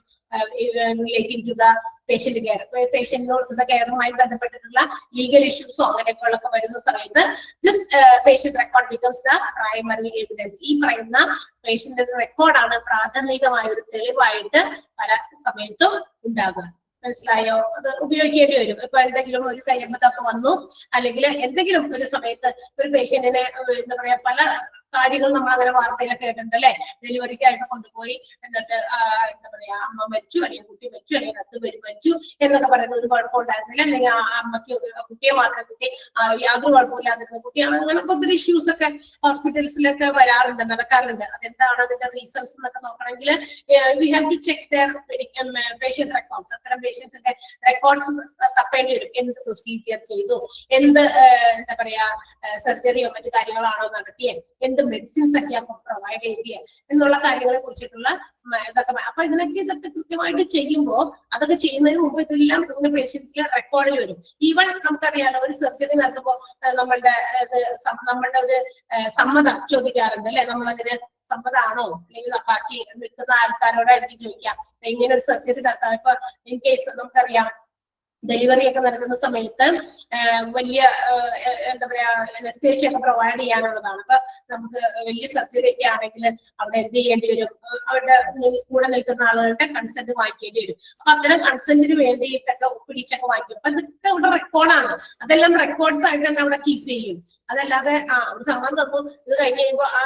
relating to the patient care, പേഷ്യന്റിന് കൊടുക്കുന്ന കെയറുമായി ബന്ധപ്പെട്ടിട്ടുള്ള ലീഗൽ ഇഷ്യൂസോ അങ്ങനെയൊക്കെ വരുന്ന സമയത്ത് this patient record becomes the primary evidence. ഈ പറയുന്ന പേഷ്യന്റ് റെക്കോർഡാണ് പ്രാഥമികമായ ഒരു തെളിവായിട്ട് പല സമയത്തും ഉണ്ടാകുക. മനസ്സിലായോ? അത് ഉപയോഗിക്കേണ്ടി വരും. ഇപ്പൊ എന്തെങ്കിലും ഒരു കയ്യബദ്ധമൊക്കെ വന്നു, അല്ലെങ്കിൽ എന്തെങ്കിലും ഒരു സമയത്ത് ഒരു പേഷ്യന്റിനെ എന്താ പറയാ പല കാര്യങ്ങൾ നമ്മൾ അങ്ങനെ വാർത്തയിലൊക്കെ കേട്ടിട്ടുണ്ട്, അല്ലെ? ഡെലിവറിക്കായിട്ട് കൊണ്ടുപോയി, എന്നിട്ട് എന്താ പറയാ അമ്മ മരിച്ചു, അല്ലെങ്കിൽ കുട്ടി മരിച്ചു, അല്ലെങ്കിൽ രണ്ടുപേരും മരിച്ചു എന്നൊക്കെ പറയുന്നത് ഒരു കുഴപ്പം ഉണ്ടായിരുന്നില്ല, അല്ലെങ്കിൽ ആ അമ്മയ്ക്ക് കുട്ടിയെ മാത്രം കുട്ടി യാതൊരു കുഴപ്പമില്ലാതിരുന്ന കുട്ടിയാണ്. അങ്ങനൊക്കെ ഒത്തിരി ഇഷ്യൂസ് ഒക്കെ ഹോസ്പിറ്റൽസിലൊക്കെ വരാറുണ്ട്, നടക്കാറുണ്ട്. അതെന്താണ് അതിന്റെ റീസൺസ് എന്നൊക്കെ നോക്കണമെങ്കിൽ we have to check their patient records. അത്തരം പേഷ്യൻസിന്റെ റെക്കോർഡ്സ് തപ്പേണ്ടി വരും. എന്ത് പ്രൊസീജിയർ ചെയ്തു, എന്ത് എന്താ പറയാ സർജറിയോ മറ്റു കാര്യങ്ങളാണോ നടത്തിയത്, എന്ത് മെഡിസിൻസ് ഒക്കെയാണ് പ്രൊവൈഡ് ചെയ്തിയ എന്നുള്ള കാര്യങ്ങളെ കുറിച്ചിട്ടുള്ള ഇതൊക്കെ. അപ്പൊ ഇതൊക്കെ കൃത്യമായിട്ട് ചെയ്യുമ്പോൾ, അതൊക്കെ ചെയ്യുന്നതിന് മുമ്പ് ഇതെല്ലാം ഇങ്ങനെ പേഷ്യന്റിന്റെ റെക്കോർഡിൽ വരും. ഈവൻ നമുക്കറിയാലോ, ഒരു സർജറി നടത്തുമ്പോൾ നമ്മളുടെ ഒരു സമ്മതം ചോദിക്കാറുണ്ട്, അല്ലെ? നമ്മളതിന് സമ്മതമാണോ, അല്ലെങ്കിൽ ബാക്കി നിൽക്കുന്ന ആൾക്കാരോടായിരിക്കും ചോദിക്കാം ഇങ്ങനെ ഒരു സർജറി നടത്താം. ഇപ്പൊ ഇൻ കേസ് നമുക്കറിയാം ഡെലിവറി ഒക്കെ നടക്കുന്ന സമയത്ത് വലിയ എന്താ പറയാ അനസ്തേഷ്യ ഒക്കെ പ്രൊവൈഡ് ചെയ്യാനുള്ളതാണ്. അപ്പൊ നമുക്ക് വലിയ സർജറി ഒക്കെ ആണെങ്കിൽ അവിടെ എന്ത് ചെയ്യേണ്ടി വരും, അവരുടെ കൂടെ നിൽക്കുന്ന ആളുകളുടെ കൺസെന്റ് വാങ്ങിക്കേണ്ടി വരും. അപ്പൊ അത്തരം കൺസെന്റിന് വേണ്ടിയിട്ടൊക്കെ ഒപ്പിടിച്ചൊക്കെ വാങ്ങിക്കും. അപ്പൊ ഇതൊക്കെ ഇവിടെ റെക്കോർഡാണ്. അതെല്ലാം റെക്കോർഡ്സ് ആയിട്ട് തന്നെ അവിടെ കീപ്പ് ചെയ്യും. അതല്ലാതെ ഒരു സമ്മതം തന്നു, ഇത് കഴിഞ്ഞ് കഴിയുമ്പോൾ ആ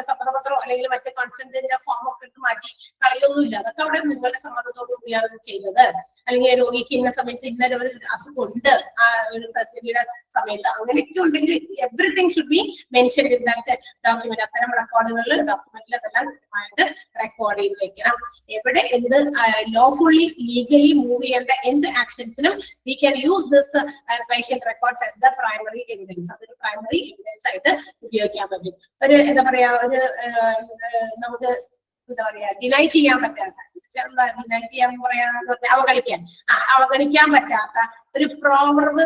സമ്മതപത്രം അല്ലെങ്കിൽ മറ്റേ കൺസെന്റിന്റെ ഫോം ഒക്കെ ഇട്ട് മാറ്റി കളയൊന്നുമില്ല. അതൊക്കെ അവിടെ നിങ്ങളുടെ സമ്മതത്തോടു കൂടിയാണ് ചെയ്യുന്നത്. അല്ലെങ്കിൽ രോഗിക്ക് ഇന്ന സമയത്ത് ഇന്ന ഒരു അസുഖമുണ്ട് ആ ഒരു സർജറിയുടെ സമയത്ത്, അങ്ങനെയൊക്കെ ഉണ്ടെങ്കിൽ everything should be mentioned in that document. അത്തരം റെക്കോർഡുകളിൽ ഡോക്യുമെന്റിൽ അതെല്ലാം കൃത്യമായിട്ട് റെക്കോർഡ് ചെയ്ത് വെക്കണം. എവിടെ എന്ത് ലോഫുള്ളി ലീഗലി മൂവ് ചെയ്യേണ്ട എന്ത് ആക്ഷൻസിനും we can use this patient records as the primary evidence. അതൊരു പ്രൈമറി എവിഡൻസ് ആയിട്ട് ഉപയോഗിക്കാൻ പറ്റും. ഒരു എന്താ പറയാ, ഒരു നമുക്ക് എന്താ പറയാ ഡിനൈ ചെയ്യാൻ പറ്റാത്ത, ഡിനൈ ചെയ്യാൻ പറയാന്ന് പറഞ്ഞാൽ അവഗണിക്കാൻ പറ്റാത്ത ഒരു പ്രോവർബ്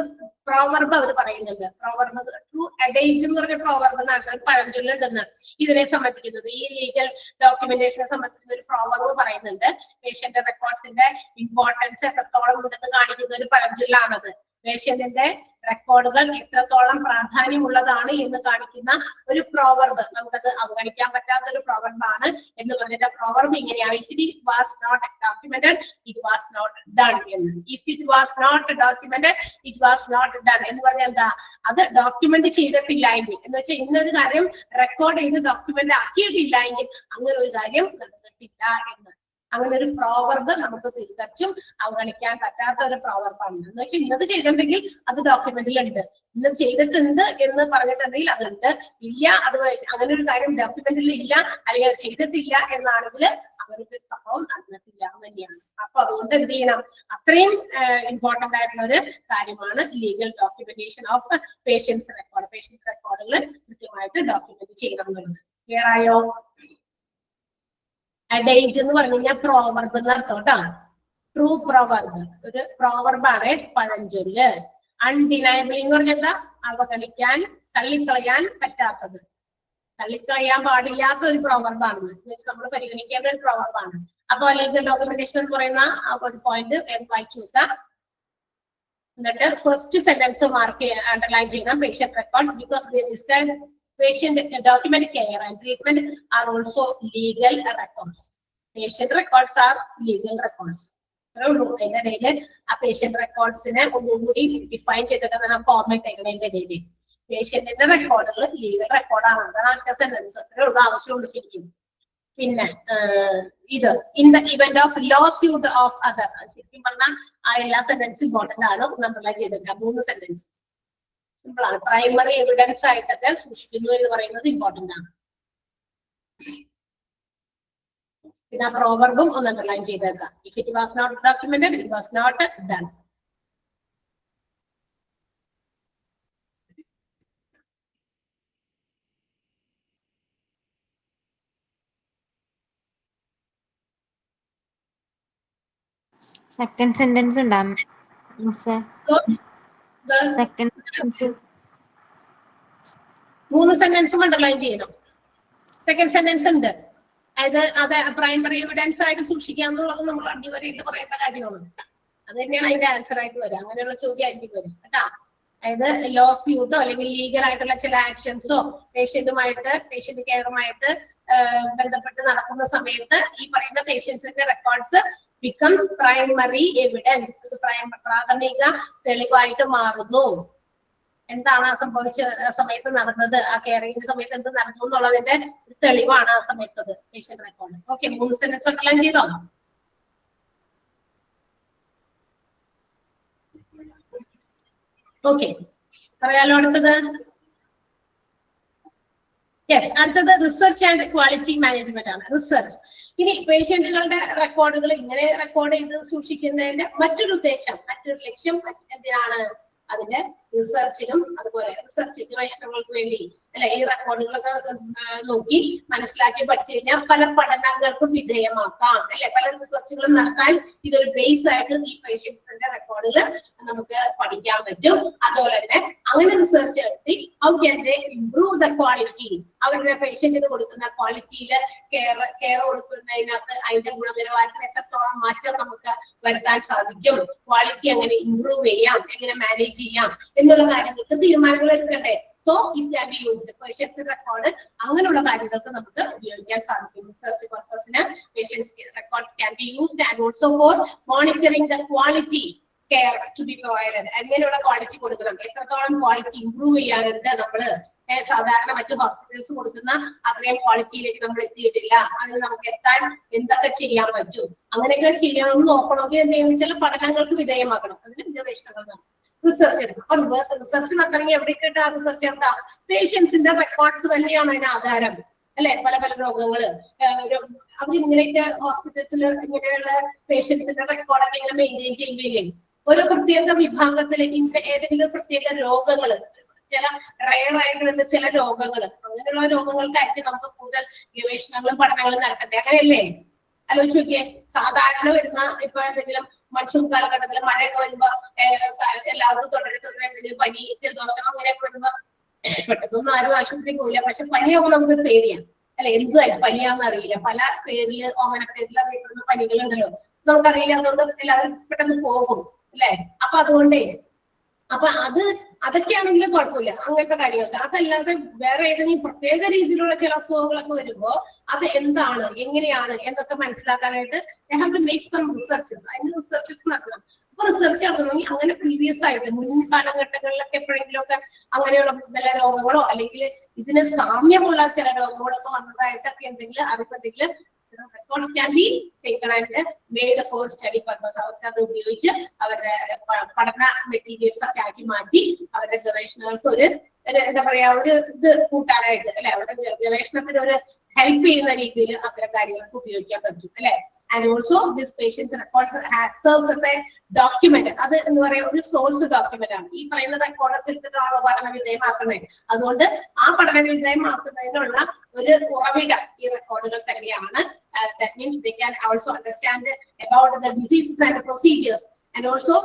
അവർ പറയുന്നുണ്ട്. പ്രോവർബ് ട്രൂ അഡേജ് എന്ന് പറഞ്ഞ പ്രോവർബ് എന്നാണ് പഴഞ്ചൊല്ലുണ്ടെന്ന് ഇതിനെ സംബന്ധിക്കുന്നത്. ഈ ലീഗൽ ഡോക്യുമെന്റേഷനെ സംബന്ധിക്കുന്ന ഒരു പ്രോവർബ് പറയുന്നുണ്ട്. പേഷ്യന്റ് റെക്കോർഡ്സിന്റെ ഇമ്പോർട്ടൻസ് എത്രത്തോളം ഉണ്ടെന്ന് കാണിക്കുന്ന ഒരു പഴഞ്ചൊല്ലാണത്. പേഷ്യന്റിന്റെ റെക്കോർഡുകൾ എത്രത്തോളം പ്രാധാന്യമുള്ളതാണ് എന്ന് കാണിക്കുന്ന ഒരു പ്രോവർബ്, നമുക്കത് അവഗണിക്കാൻ പറ്റാത്ത ഒരു പ്രോവർബാണ് എന്ന് പറഞ്ഞിട്ട് പ്രോവർബ് ഇങ്ങനെയാണ്: if it was not documented it was not done എന്ന്. If it was not documented it was not done എന്ന് പറഞ്ഞാൽ എന്താ, അത് ഡോക്യുമെന്റ് ചെയ്തിട്ടില്ല എങ്കിൽ, എന്ന് വെച്ചാൽ ഇന്നൊരു കാര്യം റെക്കോർഡ് ചെയ്ത് ഡോക്യുമെന്റ് ആക്കിയിട്ടില്ല എങ്കിൽ അങ്ങനെ ഒരു കാര്യം നടന്നിട്ടില്ല എന്ന്. അങ്ങനെ ഒരു പ്രോവർബ് നമുക്ക് തികച്ചും അവഗണിക്കാൻ പറ്റാത്ത ഒരു പ്രോവർബാണ്. എന്ന് വെച്ചാൽ ഇന്നത് ചെയ്തിട്ടുണ്ടെങ്കിൽ അത് ഡോക്യുമെന്റിലുണ്ട്, ഇന്നത് ചെയ്തിട്ടുണ്ട് എന്ന് പറഞ്ഞിട്ടുണ്ടെങ്കിൽ അതുണ്ട്, ഇല്ല അത് അങ്ങനെ ഒരു കാര്യം ഡോക്യുമെന്റിൽ ഇല്ല അല്ലെങ്കിൽ അത് ചെയ്തിട്ടില്ല എന്നാണെങ്കിൽ അങ്ങനെ ഒരു സംഭവം നടന്നിട്ടില്ല എന്ന് തന്നെയാണ്. അപ്പൊ അതുകൊണ്ട് എന്ത് ചെയ്യണം, അത്രയും ഇമ്പോർട്ടന്റ് ആയിട്ടുള്ള ഒരു കാര്യമാണ് legal documentation of patients record. പേഷ്യൻസ് റെക്കോർഡുകൾ കൃത്യമായിട്ട് ഡോക്യുമെന്റ് ചെയ്യണം എന്നുള്ളത് ക്ലിയർ ആയോ? അഡേജ് എന്ന് പറഞ്ഞു കഴിഞ്ഞാൽ പ്രോവർബ് എന്നർത്ഥം കേട്ടോ. ട്രൂ പ്രോവർബ് ഒരു പ്രോവർബാണ്, പഴഞ്ചൊല്ല്. അൺഡിനയബിൾ എന്ന് പറഞ്ഞാൽ എന്താ, അവഗണിക്കാൻ തള്ളിക്കളയാൻ പറ്റാത്തത്, തള്ളിക്കളയാൻ പാടില്ലാത്ത ഒരു പ്രോവർബാണ്, നമ്മൾ പരിഗണിക്കേണ്ട ഒരു പ്രോവർബാണ്. അപ്പൊ അല്ലെങ്കിൽ ഡോക്യുമെന്റേഷൻ എന്ന് പറയുന്ന ഒരു പോയിന്റ് വായിച്ചു നോക്കാം. എന്നിട്ട് ഫസ്റ്റ് സെന്റൻസ് മാർക്ക് അണ്ടർലൈൻ ചെയ്യണം. Patient records because they describe patient document care and treatment are also legal records. Patient records are legal records. അതിന്റെ ഇടയില് ആ പേഷ്യന്റ് റെക്കോർഡ്സിനെ ഒന്നുകൂടി ഡിഫൈൻ ചെയ്തിട്ട് ഫോർമാറ്റ് എങ്ങനെയുടെ ഇടയില് പേഷ്യന്റിന്റെ റെക്കോർഡുകൾ ലീഗൽ റെക്കോർഡാണ്. അതാണ് ഒറ്റ സെന്റൻസ്, അത്രേ ഉള്ളൂ ആവശ്യമുള്ളൂ ശരിക്കും. പിന്നെ ഇത് in the event of lawsuit of other, ശരിക്കും പറഞ്ഞാൽ ആ എല്ലാ സെന്റൻസും ഇമ്പോർട്ടന്റ് ആണ്. അണ്ടർലൈൻ ചെയ്തേക്കാം. 3 സെന്റൻസ് സിമ്പിൾ ആണ്. പ്രൈമറി എവിഡൻസ് ആയിട്ടൊക്കെ സൂക്ഷിക്കുന്നു എന്ന് പറയുന്നത് ഇമ്പോർട്ടന്റ് ആണ്. പിന്നെ ആ പ്രോവർബും ഒന്ന് അണ്ടർലൈൻ ചെയ്തേക്കാം. If it was not documented it was not done. Second sentence ഉണ്ടാ മിസ്സേ? സെക്കൻഡ് 3 സെന്റൻസും അണ്ടർലൈൻ ചെയ്യണം. സെക്കൻഡ് സെന്റൻസ് ഉണ്ട്, അത് പ്രൈമറി എവിഡൻസ് ആയിട്ട് സൂക്ഷിക്കുക എന്നുള്ളത് നമ്മൾ അടിവരയിട്ട് പറയേണ്ട കാര്യമാണ്. അത് തന്നെയാണ് അതിന്റെ ആൻസർ ആയിട്ട് വരിക. അങ്ങനെയുള്ള ചോദ്യം ആയിരിക്കും വരും കേട്ടാ. അതായത് ലോ സ്യൂട്ടോ അല്ലെങ്കിൽ ലീഗൽ ആയിട്ടുള്ള ചില ആക്ഷൻസോ പേഷ്യന്റ് കെയറുമായിട്ട് ബന്ധപ്പെട്ട് നടക്കുന്ന സമയത്ത് ഈ പറയുന്ന പേഷ്യൻസിന്റെ റെക്കോർഡ്സ് ബിക്കംസ് പ്രൈമറി എവിഡൻസ്, പ്രാഥമിക തെളിവായിട്ട് മാറുന്നു. എന്താണ് ആ സംഭവിച്ച സമയത്ത് നടന്നത്, ആ കെയറിംഗിന്റെ സമയത്ത് എന്ത് നടന്നു എന്നുള്ളതിന്റെ തെളിവാണ് ആ സമയത്തത് patient record. Okay, 3 sentence underline ചെയ്തോ? ഓക്കെ, പറയാലോ. അടുത്തത് യെസ്, അടുത്തത് റിസർച്ച് ആൻഡ് ക്വാളിറ്റി മാനേജ്മെന്റ് ആണ്. റിസർച്ച്. ഇനി പേഷ്യന്റുകളുടെ റെക്കോർഡുകൾ ഇങ്ങനെ റെക്കോർഡ് ചെയ്ത് സൂക്ഷിക്കുന്നതിന്റെ മറ്റൊരു ഉദ്ദേശം, മറ്റൊരു ലക്ഷ്യം എന്തിനാണ്? അതിന്റെ റിസർച്ചിനും അതുപോലെ റിസർച്ച് ഗവേഷണങ്ങൾക്ക് വേണ്ടി അല്ലെ ഈ റെക്കോർഡുകളൊക്കെ നോക്കി മനസ്സിലാക്കി പഠിച്ചു കഴിഞ്ഞാൽ പല പഠനങ്ങൾക്കും വിധേയമാക്കാം അല്ലെ. പല റിസർച്ചുകളും നടത്താൻ ഇതൊരു ബേസ് ആയിട്ട് ഈ പേഷ്യൻസിന്റെ റെക്കോർഡിൽ നമുക്ക് പഠിക്കാൻ പറ്റും. അതുപോലെ തന്നെ അങ്ങനെ റിസർച്ച് നടത്തി how can they improve the quality, അവരുടെ പേഷ്യന്റിന് കൊടുക്കുന്ന ക്വാളിറ്റിയിൽ കെയർ കൊടുക്കുന്നതിനകത്ത് അതിന്റെ ഗുണനിലവാരത്തിൽ എത്രത്തോളം മാറ്റം നമുക്ക് വരുത്താൻ സാധിക്കും, ക്വാളിറ്റി എങ്ങനെ ഇംപ്രൂവ് ചെയ്യാം, എങ്ങനെ മാനേജ് ചെയ്യാം എന്നുള്ള കാര്യങ്ങൾക്ക് തീരുമാനങ്ങൾ എടുക്കണ്ടേ. So it can be used. Patients record അങ്ങനെയുള്ള കാര്യങ്ങൾക്ക് നമുക്ക് ഉപയോഗിക്കാൻ സാധിക്കും. റിസർച്ച് പർപ്പസിന് patients records can be used and also for monitoring the quality care to be provided. എങ്ങനെയുള്ള ക്വാളിറ്റി കൊടുക്കണം, എത്രത്തോളം ക്വാളിറ്റി ഇംപ്രൂവ് ചെയ്യാനുണ്ട്, നമ്മള് സാധാരണ മറ്റു ഹോസ്പിറ്റൽസ് കൊടുക്കുന്ന അത്രയും ക്വാളിറ്റിയിലേക്ക് നമ്മൾ എത്തിയിട്ടില്ല, അതിന് നമുക്ക് എത്താൻ എന്തൊക്കെ ചെയ്യാൻ പറ്റും, അങ്ങനെയൊക്കെ ചെയ്യണമെന്ന് നോക്കണമെങ്കിൽ എന്ത് ചെയ്യുന്ന ചില പഠനങ്ങൾക്ക് വിധേയമാക്കണം. അതിന് ഗവേഷണങ്ങൾ നടത്തും, റിസർച്ച് എടുക്കും. അപ്പൊ റിസർച്ച് നടത്തണമെങ്കിൽ എവിടേക്കിട്ട് ആ റിസർച്ച് എടുക്കാം? പേഷ്യൻസിന്റെ റെക്കോർഡ്സ് തന്നെയാണ് അതിന് ആധാരം അല്ലെ. പല പല രോഗങ്ങള് അവരിങ്ങനെയൊക്കെ ഹോസ്പിറ്റൽസിൽ ഇങ്ങനെയുള്ള പേഷ്യൻസിന്റെ റെക്കോർഡൊക്കെ ഇങ്ങനെ മെയിൻറ്റെയിൻ ചെയ്യുകയില്ലേ. ഒരു പ്രത്യേക വിഭാഗത്തില് ഏതെങ്കിലും പ്രത്യേക രോഗങ്ങള്, ചില റയർ ആയിട്ട് വരുന്ന ചില രോഗങ്ങള്, അങ്ങനെയുള്ള രോഗങ്ങൾക്കായിരിക്കും നമുക്ക് കൂടുതൽ ഗവേഷണങ്ങളും പഠനങ്ങളും നടത്തണ്ടേ. അങ്ങനെയല്ലേ? ആലോചിച്ച് നോക്കിയേ. സാധാരണ വരുന്ന ഇപ്പൊ എന്തെങ്കിലും മൺസൂൺ കാലഘട്ടത്തിൽ മഴയൊക്കെ വരുമ്പോ എല്ലാവർക്കും തുടരെ എന്തെങ്കിലും പനി, ജലദോഷം അങ്ങനെയൊക്കെ വരുമ്പോ പെട്ടെന്നൊന്നും ആരും ആശുപത്രിയിൽ പോവില്ല. പക്ഷെ പനിയാകുമ്പോൾ നമുക്ക് പേടിയാം അല്ലെ. എന്തുമായാലും പനിയാന്ന് അറിയില്ല, പല പേരില് ഓമന പേരിൽ അറിയപ്പെടുന്ന പനികളുണ്ടല്ലോ, നമുക്കറിയില്ല. അതുകൊണ്ട് എല്ലാവരും പെട്ടെന്ന് പോകും അല്ലെ. അപ്പൊ അതുകൊണ്ടേ അതൊക്കെയാണെങ്കിലും കുഴപ്പമില്ല അങ്ങനത്തെ കാര്യങ്ങൾക്ക്. അതല്ലാതെ വേറെ ഏതെങ്കിലും പ്രത്യേക രീതിയിലുള്ള ചില അസുഖങ്ങളൊക്കെ വരുമ്പോ അത് എന്താണ്, എങ്ങനെയാണ് എന്നൊക്കെ മനസ്സിലാക്കാനായിട്ട് they have to make some researches. അതിന് റിസർച്ചസ് നടത്തണം. അപ്പൊ റിസർച്ച് നടത്തണമെങ്കിൽ അങ്ങനെ പ്രീവിയസ് ആയിട്ട് മുൻ കാലഘട്ടങ്ങളിലൊക്കെ എപ്പോഴെങ്കിലും ഒക്കെ അങ്ങനെയുള്ള ചില രോഗങ്ങളോ അല്ലെങ്കിൽ ഇതിന് സാമ്യമുള്ള ചില രോഗങ്ങളൊക്കെ വന്നതായിട്ടൊക്കെ എന്തെങ്കിലും അറിവുണ്ടെങ്കിൽ records can be taken and made for study purpose. അവർക്ക് അത് ഉപയോഗിച്ച് അവരുടെ പഠന മെറ്റീരിയൽസ് ഒക്കെ ആക്കി മാറ്റി അവരുടെ ഗവേഷണങ്ങൾക്ക് ഒരു എന്താ പറയാ ഒരു ഇത് കൂട്ടാനായിട്ട് അല്ലെ, അവരുടെ ഗവേഷണത്തിന് ഒരു ഹെൽപ്പ് ചെയ്യുന്ന രീതിയിൽ അത്തരം കാര്യങ്ങൾക്ക് ഉപയോഗിക്കാൻ പറ്റും അല്ലെ. And also this patients records serves as a document. അത് എന്ന് പറയുന്ന ഒരു സോഴ്സ് ഡോക്യുമെന്റ് ആണ്. ഈ പറയുന്ന റെക്കോർഡൊക്കെ എടുത്തിട്ടാണോ പഠന വിധേയമാക്കുന്നത്? അതുകൊണ്ട് ആ പഠന വിധേയമാക്കുന്നതിനുള്ള ഒരു ഉറവിടം ഈ റെക്കോർഡുകൾ തന്നെയാണ്. That means they can also understand about the diseases and the procedures, and also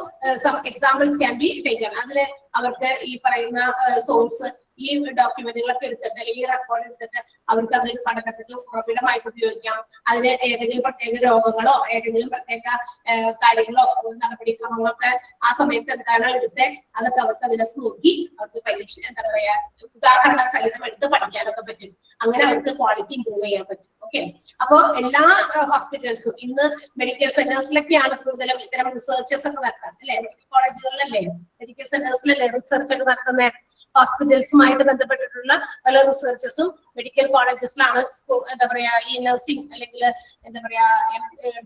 some examples can be taken. അതില് അവർക്ക് ഈ പറയുന്ന സോഴ്സ് ഈ ഡോക്യുമെന്റുകളൊക്കെ എടുത്തിട്ട് അല്ലെങ്കിൽ ഈ റെക്കോർഡ് എടുത്തിട്ട് അവർക്ക് അതൊരു പഠനത്തിന് ഉറവിടമായിട്ട് ഉപയോഗിക്കാം. അതിന് ഏതെങ്കിലും പ്രത്യേക രോഗങ്ങളോ ഏതെങ്കിലും പ്രത്യേക കാര്യങ്ങളോ നടപടിക്രമങ്ങളൊക്കെ ആ സമയത്ത് എന്താണ് എടുത്ത് അതൊക്കെ അവർക്ക് അതിനൊക്കെ നോക്കി അവർക്ക് പരീക്ഷ എന്താ പറയാ ഉദാഹരണ സഹിതം എടുത്ത് പഠിക്കാനൊക്കെ പറ്റും. അങ്ങനെ അവർക്ക് ക്വാളിറ്റി ഇംപ്രൂവ് ചെയ്യാൻ പറ്റും. ഓക്കെ. അപ്പോ എല്ലാ ഹോസ്പിറ്റൽസും ഇന്ന് മെഡിക്കൽ സെന്റേഴ്സിലൊക്കെയാണ് കൂടുതലും ഇത്തരം റിസർച്ചസ് ഒക്കെ നടത്താൻ അല്ലെ. മെഡിക്കൽ കോളേജുകളിലല്ലേ, മെഡിക്കൽ സെന്റേഴ്സിലല്ലേ റിസർച്ച് ഒക്കെ നടത്തുന്ന. ഹോസ്പിറ്റൽസുമായിട്ട് ബന്ധപ്പെട്ടിട്ടുള്ള പല റിസർച്ചസും മെഡിക്കൽ കോളേജസിലാണ് എന്താ പറയാ ഈ നഴ്സിംഗ് അല്ലെങ്കിൽ എന്താ പറയാ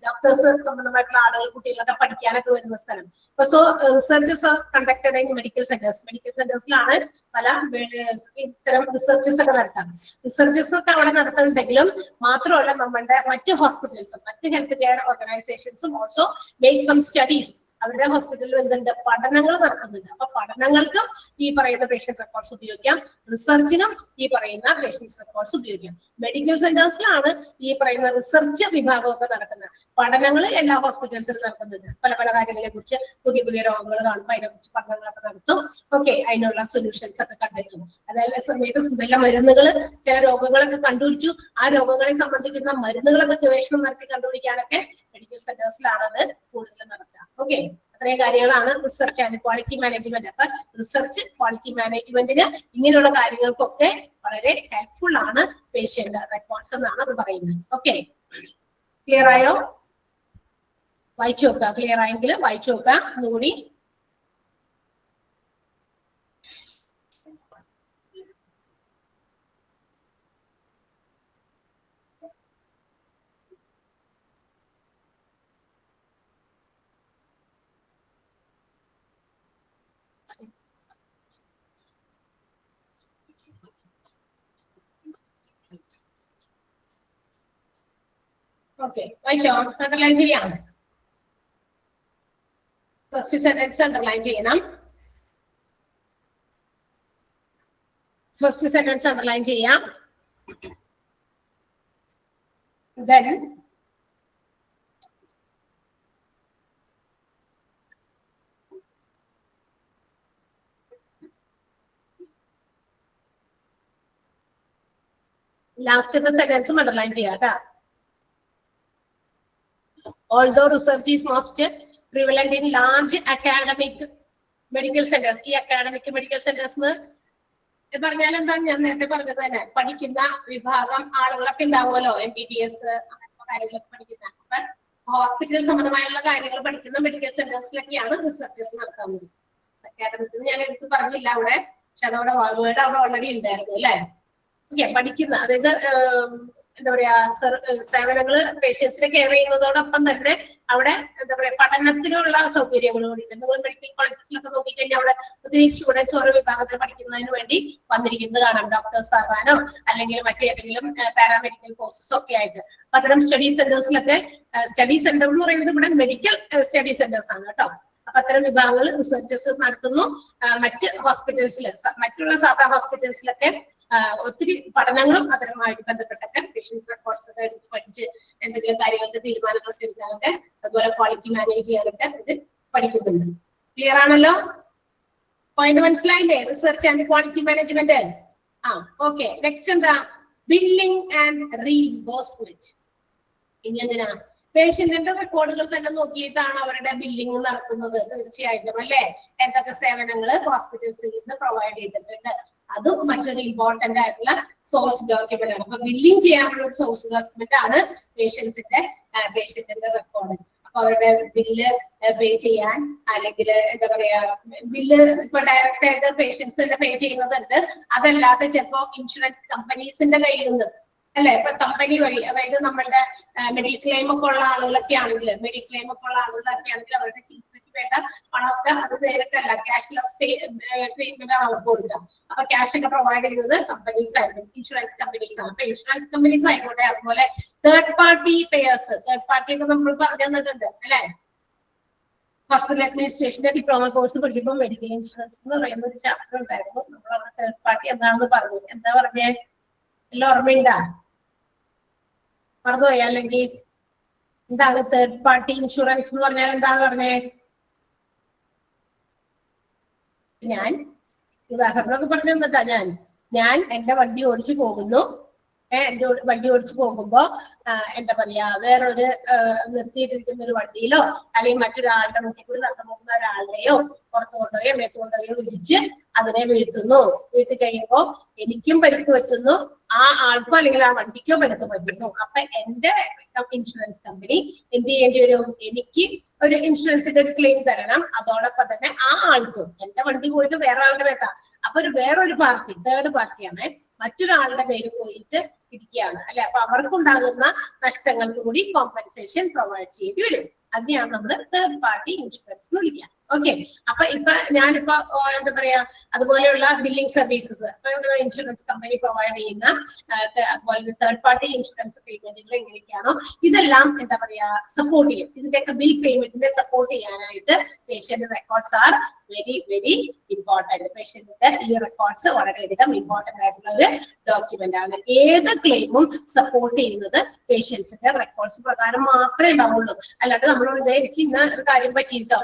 ഡോക്ടേഴ്സ് സംബന്ധമായിട്ടുള്ള ആളുകൾ കുട്ടികളൊക്കെ പഠിക്കാനൊക്കെ വരുന്ന സ്ഥലം. So researches are conducted in medical centres. Medical സെന്റേഴ്സിലാണ് പല ഇത്തരം റിസർച്ചസ് ഒക്കെ നടത്താം. റിസർച്ചസ് ഒക്കെ അവിടെ നടത്തുന്നുണ്ടെങ്കിലും മാത്രമല്ല നമ്മളുടെ മറ്റ് ഹോസ്പിറ്റൽസും മറ്റ് ഹെൽത്ത് കെയർ ഓർഗനൈസേഷൻസും ഓൾസോ മേക്ക് സം സ്റ്റഡീസ്. അവരുടെ ഹോസ്പിറ്റലിൽ എന്തുണ്ട്, പഠനങ്ങൾ നടത്തുന്നുണ്ട്. അപ്പൊ പഠനങ്ങൾക്കും ഈ പറയുന്ന പേഷ്യന്റ് റെക്കോർഡ്സ് ഉപയോഗിക്കാം, റിസർച്ചിനും ഈ പറയുന്ന പേഷ്യൻസ് റെക്കോർഡ്സ് ഉപയോഗിക്കാം. മെഡിക്കൽ സെന്റേഴ്സിലാണ് ഈ പറയുന്ന റിസർച്ച് വിഭാഗമൊക്കെ നടക്കുന്നത്. പഠനങ്ങൾ എല്ലാ ഹോസ്പിറ്റൽസിലും നടക്കുന്നുണ്ട്. പല പല കാര്യങ്ങളെ കുറിച്ച് പുതിയ പുതിയ രോഗങ്ങൾ കാണുമ്പോൾ അതിനെ കുറിച്ച് പഠനങ്ങളൊക്കെ നടത്തും. ഓക്കെ, അതിനുള്ള സൊല്യൂഷൻസ് ഒക്കെ കണ്ടെത്തും. അതായത് സമയത്ത് നല്ല മരുന്നുകൾ ചില രോഗങ്ങളൊക്കെ കണ്ടുപിടിച്ചു. ആ രോഗങ്ങളെ സംബന്ധിക്കുന്ന മരുന്നുകളൊക്കെ ഗവേഷണം നടത്തി കണ്ടുപിടിക്കാനൊക്കെ മെഡിക്കൽ സെന്റേഴ്സിലാണ് അത് കൂടുതൽ നടത്തുക. ഓക്കെ, അത്രയും കാര്യങ്ങളാണ് റിസർച്ച് ആൻഡ് ക്വാളിറ്റി മാനേജ്മെന്റ്. അപ്പൊ റിസർച്ച് ക്വാളിറ്റി മാനേജ്മെന്റിന് ഇങ്ങനെയുള്ള കാര്യങ്ങൾക്കൊക്കെ വളരെ ഹെൽപ്ഫുൾ ആണ് പേഷ്യന്റ് റെക്കോർഡ്സ് എന്നാണ് അത് പറയുന്നത്. ഓക്കെ, ക്ലിയർ ആയോ? വായിച്ചു നോക്കുക. ക്ലിയർ ആയെങ്കിൽ വായിച്ചു നോക്കുക ഒന്നുകൂടി. ഓക്കെ, വായിച്ചോ? അണ്ടർലൈൻ ചെയ്യാം. ഫസ്റ്റ് സെന്റൻസ് അണ്ടർലൈൻ ചെയ്യണം. ഫസ്റ്റ് സെന്റൻസ് അണ്ടർലൈൻ ചെയ്യാം. Then ലാസ്റ്റത്തെ സെന്റൻസും അണ്ടർലൈൻ ചെയ്യാം കേട്ടാ. Although research is most prevalent in large academic medical centers, ഈ അക്കാഡമിക് മെഡിക്കൽ സെന്റേഴ്സ് പറഞ്ഞാൽ എന്താണ് ഞാൻ നേരത്തെ പറഞ്ഞത് തന്നെ, പഠിക്കുന്ന വിഭാഗം ആളുകളൊക്കെ ഉണ്ടാവുമല്ലോ, MBBS അങ്ങനത്തെ കാര്യങ്ങളൊക്കെ പഠിക്കുന്ന. അപ്പൊ ഹോസ്പിറ്റൽ സംബന്ധമായുള്ള കാര്യങ്ങൾ പഠിക്കുന്ന മെഡിക്കൽ സെന്റേഴ്സിലൊക്കെയാണ് റിസർച്ചസ് നടത്തുന്നത്. അക്കാഡമിക് ഞാൻ എടുത്ത് പറഞ്ഞില്ല അവിടെ, പക്ഷെ അതവിടെ വേർഡ് അവിടെ ഓൾറെഡി ഉണ്ടായിരുന്നു അല്ലെ. ഓക്കെ, പഠിക്കുന്ന അതായത് എന്താ പറയാ സേവനങ്ങൾ പേഷ്യൻസിനെ കെയർ ചെയ്യുന്നതോടൊപ്പം തന്നെ അവിടെ എന്താ പറയാ പഠനത്തിനുള്ള സൗകര്യങ്ങളും ഉണ്ട്. നിങ്ങൾ മെഡിക്കൽ കോളേജസിലൊക്കെ നോക്കിക്കഴിഞ്ഞാൽ അവിടെ ഒത്തിരി സ്റ്റുഡൻസ് ഓരോ വിഭാഗത്തിൽ പഠിക്കുന്നതിന് വേണ്ടി വന്നിരിക്കുന്നത് കാണാം, ഡോക്ടേഴ്സ് ആകാനോ അല്ലെങ്കിൽ മറ്റേതെങ്കിലും പാരാമെഡിക്കൽ കോഴ്സസ് ഒക്കെ ആയിട്ട്. അപ്പൊ അത്തരം സ്റ്റഡി സെന്റേഴ്സിലൊക്കെ, സ്റ്റഡി സെന്റർ എന്ന് പറയുന്നത് ഇവിടെ മെഡിക്കൽ സ്റ്റഡി സെന്റേഴ്സ് ആണ് കേട്ടോ. അപ്പൊ അത്തരം വിഭാഗങ്ങൾ റിസർച്ചസ് നടത്തുന്നു. മറ്റ് ഹോസ്പിറ്റൽസിൽ, മറ്റുള്ള സാധാ ഹോസ്പിറ്റൽസിലൊക്കെ ഒത്തിരി പഠനങ്ങളും അതുമായിട്ട് ബന്ധപ്പെട്ടൊക്കെ പേഷ്യൻസ് റെക്കോർഡ്സ് ഒക്കെ എടുത്ത് പഠിച്ച് എന്തെങ്കിലും കാര്യങ്ങൾക്ക് തീരുമാനങ്ങളൊക്കെ എടുക്കാനൊക്കെ, അതുപോലെ ക്വാളിറ്റി മാനേജ് ചെയ്യാനൊക്കെ ഇത് പഠിക്കുന്നുണ്ട്. ക്ലിയർ ആണല്ലോ? പോയിന്റ് മനസ്സിലായില്ലേ? Research and quality management. Okay, next എന്താ? Billing and reimbursement. ഇനി എന്തിനാ? പേഷ്യന്റിന്റെ റെക്കോർഡുകൾ തന്നെ നോക്കിയിട്ടാണ് അവരുടെ ബില്ലിംഗ് നടത്തുന്നത് തീർച്ചയായിട്ടും അല്ലെ. എന്തൊക്കെ സേവനങ്ങൾ ഹോസ്പിറ്റൽസിൽ നിന്ന് പ്രൊവൈഡ് ചെയ്തിട്ടുണ്ട്, അതും മറ്റൊരു ഇമ്പോർട്ടന്റ് ആയിട്ടുള്ള സോഴ്സ് ഡോക്യുമെന്റ് ആണ്. അപ്പൊ ബില്ലിംഗ് ചെയ്യാനുള്ള ഒരു സോഴ്സ് ഡോക്യുമെന്റ് ആണ് പേഷ്യന്റിന്റെ റെക്കോർഡ്. അപ്പൊ അവരുടെ ബില്ല് പേ ചെയ്യാൻ, അല്ലെങ്കിൽ എന്താ പറയാ ബില്ല് ഇപ്പൊ ഡയറക്റ്റ് ആയിട്ട് പേഷ്യൻസിന്റെ പേ ചെയ്യുന്നതുണ്ട്, അതല്ലാതെ ചിലപ്പോ ഇൻഷുറൻസ് കമ്പനീസിന്റെ കയ്യിൽ നിന്ന് അല്ലെ, ഇപ്പൊ കമ്പനി വഴി, അതായത് നമ്മളുടെ മെഡിക്ലെയിം ഒക്കെ ഉള്ള ആളുകളൊക്കെ ആണെങ്കിൽ, അവരുടെ ചികിത്സയ്ക്ക് വേണ്ട പണമൊക്കെ അത് നേരിട്ടല്ല, ക്യാഷ്ലെസ് ട്രീറ്റ്മെന്റ് ആണ് അവർക്ക് കൊടുക്കുക. അപ്പൊ ക്യാഷ് ഒക്കെ പ്രൊവൈഡ് ചെയ്യുന്നത് കമ്പനീസ് ആയിരുന്നു, ഇൻഷുറൻസ് കമ്പനീസ് ആണ്. അപ്പൊ ഇൻഷുറൻസ് കമ്പനീസ് ആയിക്കോട്ടെ, അതുപോലെ third party payers, third party ഒക്കെ നമ്മൾ പറഞ്ഞു തന്നിട്ടുണ്ട് അല്ലെ. ഹോസ്പിറ്റൽ അഡ്മിനിസ്ട്രേഷന്റെ ഡിപ്ലോമ കോഴ്സ് പഠിച്ചപ്പോൾ മെഡിക്കൽ ഇൻഷുറൻസ് എന്ന് പറയുന്ന ഒരു ചാപ്റ്റർ ഉണ്ടായിരുന്നു. നമ്മൾ അവിടെ തേർഡ് പാർട്ടി എന്താണെന്ന് പറഞ്ഞു. എന്താ പറഞ്ഞേ? എല്ലാം ഓർമ്മയുണ്ടാ? മറന്നുപോയി അല്ലെങ്കിൽ? എന്താണ് തേർഡ് പാർട്ടി ഇൻഷുറൻസ് എന്ന് പറഞ്ഞാൽ? എന്താണ് പറഞ്ഞേ? ഞാൻ ഉദാഹരണമൊക്കെ പറഞ്ഞു തന്നിട്ടാ. ഞാൻ എന്റെ വണ്ടി ഓടിച്ചു പോകുന്നു. എന്റെ വണ്ടി ഓടിച്ചു പോകുമ്പോ എന്താ പറയാ, വേറൊരു നിർത്തിയിട്ടിരിക്കുന്ന ഒരു വണ്ടിയിലോ അല്ലെങ്കിൽ മറ്റൊരാളുടെ മുന്നിൽ കൂടി നടന്നു പോകുന്ന ഒരാളുടെയോ പുറത്തു കൊണ്ടുപോയോ മേത്ത് കൊണ്ടുപോയോ ഇടിച്ച് അതിനെ വീഴ്ത്തുന്നു. വീഴ്ത്തി കഴിയുമ്പോ എനിക്കും പരിക്ക് പറ്റുന്നു, ആ ആൾക്കോ അല്ലെങ്കിൽ ആ വണ്ടിക്കോ പരിക്ക് പറ്റുന്നു. അപ്പൊ എന്റെ ഇൻഷുറൻസ് കമ്പനി എന്ത് ചെയ്യേണ്ടി വരും? എനിക്ക് ഒരു ഇൻഷുറൻസിന്റെ ഒരു ക്ലെയിം തരണം. അതോടൊപ്പം തന്നെ ആ ആൾക്കും, എന്റെ വണ്ടി പോയിട്ട് വേറെ ആളുടെ മേത്താ, അപ്പൊ വേറൊരു പാർട്ടി, തേർഡ് പാർട്ടിയാണ്, മറ്റൊരാളുടെ പേര് പോയിട്ട് ഇരിക്കുകയാണ് അല്ലെ. അപ്പൊ അവർക്കുണ്ടാകുന്ന നഷ്ടങ്ങൾക്ക് കൂടി കോമ്പൻസേഷൻ പ്രൊവൈഡ് ചെയ്യേണ്ടി വരും. അതിനെയാണ് നമ്മൾ തേർഡ് പാർട്ടി ഇൻഷുറൻസ് എന്ന് വിളിക്കുക. ഓക്കെ, അപ്പൊ ഞാനിപ്പോ എന്താ പറയാ, അതുപോലെയുള്ള billing services insurance company provide ചെയ്യുന്ന അതുപോലെ തേർഡ് പാർട്ടി ഇൻഷുറൻസ് പേയ്മെന്റുകൾ എങ്ങനെയൊക്കെയാണോ, ഇതെല്ലാം എന്താ പറയാ സപ്പോർട്ട് ചെയ്യും. ഇതിന്റെയൊക്കെ ബിൽ പേയ്മെന്റിനെ സപ്പോർട്ട് ചെയ്യാനായിട്ട് patient records are very very important. പേഷ്യന്റിന്റെ ഈ റെക്കോർഡ്സ് വളരെയധികം ഇമ്പോർട്ടന്റ് ആയിട്ടുള്ള ഒരു ഡോക്യുമെന്റ് ആണ്. ഏത് ക്ലെയിമും സപ്പോർട്ട് ചെയ്യുന്നത് പേഷ്യൻസിന്റെ റെക്കോർഡ്സ് പ്രകാരം മാത്രമേ ഉണ്ടാവുള്ളൂ. അല്ലാണ്ട് നമ്മളോട് എനിക്ക് ഇന്ന ഒരു കാര്യം പറ്റിയിട്ടോ,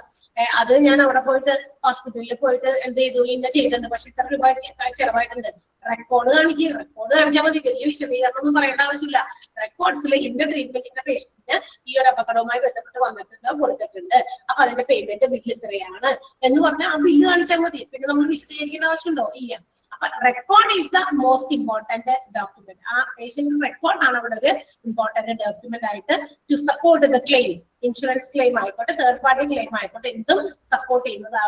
അത് ഞാൻ അവിടെ പോയിട്ട് ഹോസ്പിറ്റലിൽ പോയിട്ട് എന്ത് ചെയ്തു, ഇന്ന ചെയ്തിട്ടുണ്ട്, പക്ഷെ ഇത്ര രൂപ ചെലവായിട്ടുണ്ട്, റെക്കോർഡ് കാണിക്കുക. റെക്കോർഡ് കാണിച്ചാൽ മതി, വലിയ വിശദീകരണം ഒന്നും പറയേണ്ട ആവശ്യമില്ല. റെക്കോർഡ്സിൽ ഇന്ന ട്രീറ്റ്മെന്റിന്റെ പേഷ്യന്റിന് ഈ ഒരു അപകടവുമായി ബന്ധപ്പെട്ട് വന്നിട്ടുണ്ട്, കൊടുത്തിട്ടുണ്ട്, അപ്പൊ അതിന്റെ പേയ്മെന്റ് ബില്ല് ഇത്രയാണ് എന്ന് പറഞ്ഞാൽ ആ ബില്ല് കാണിച്ചാൽ മതി. പിന്നെ നമ്മൾ വിശദീകരിക്കേണ്ട ആവശ്യമുണ്ടോ? ഇല്ല. അപ്പൊ record is the most important document. ആ പേഷ്യന്റ് റെക്കോർഡ് ആണ് അവിടെ ഒരു ഇമ്പോർട്ടന്റ് ഡോക്യുമെന്റ് ആയിട്ട് to support the claim. Insurance claim ആയിക്കോട്ടെ, തേർഡ് പാർട്ടി ക്ലെയിം ആയിക്കോട്ടെ, എന്തും സപ്പോർട്ട് ചെയ്യുന്നത് ആ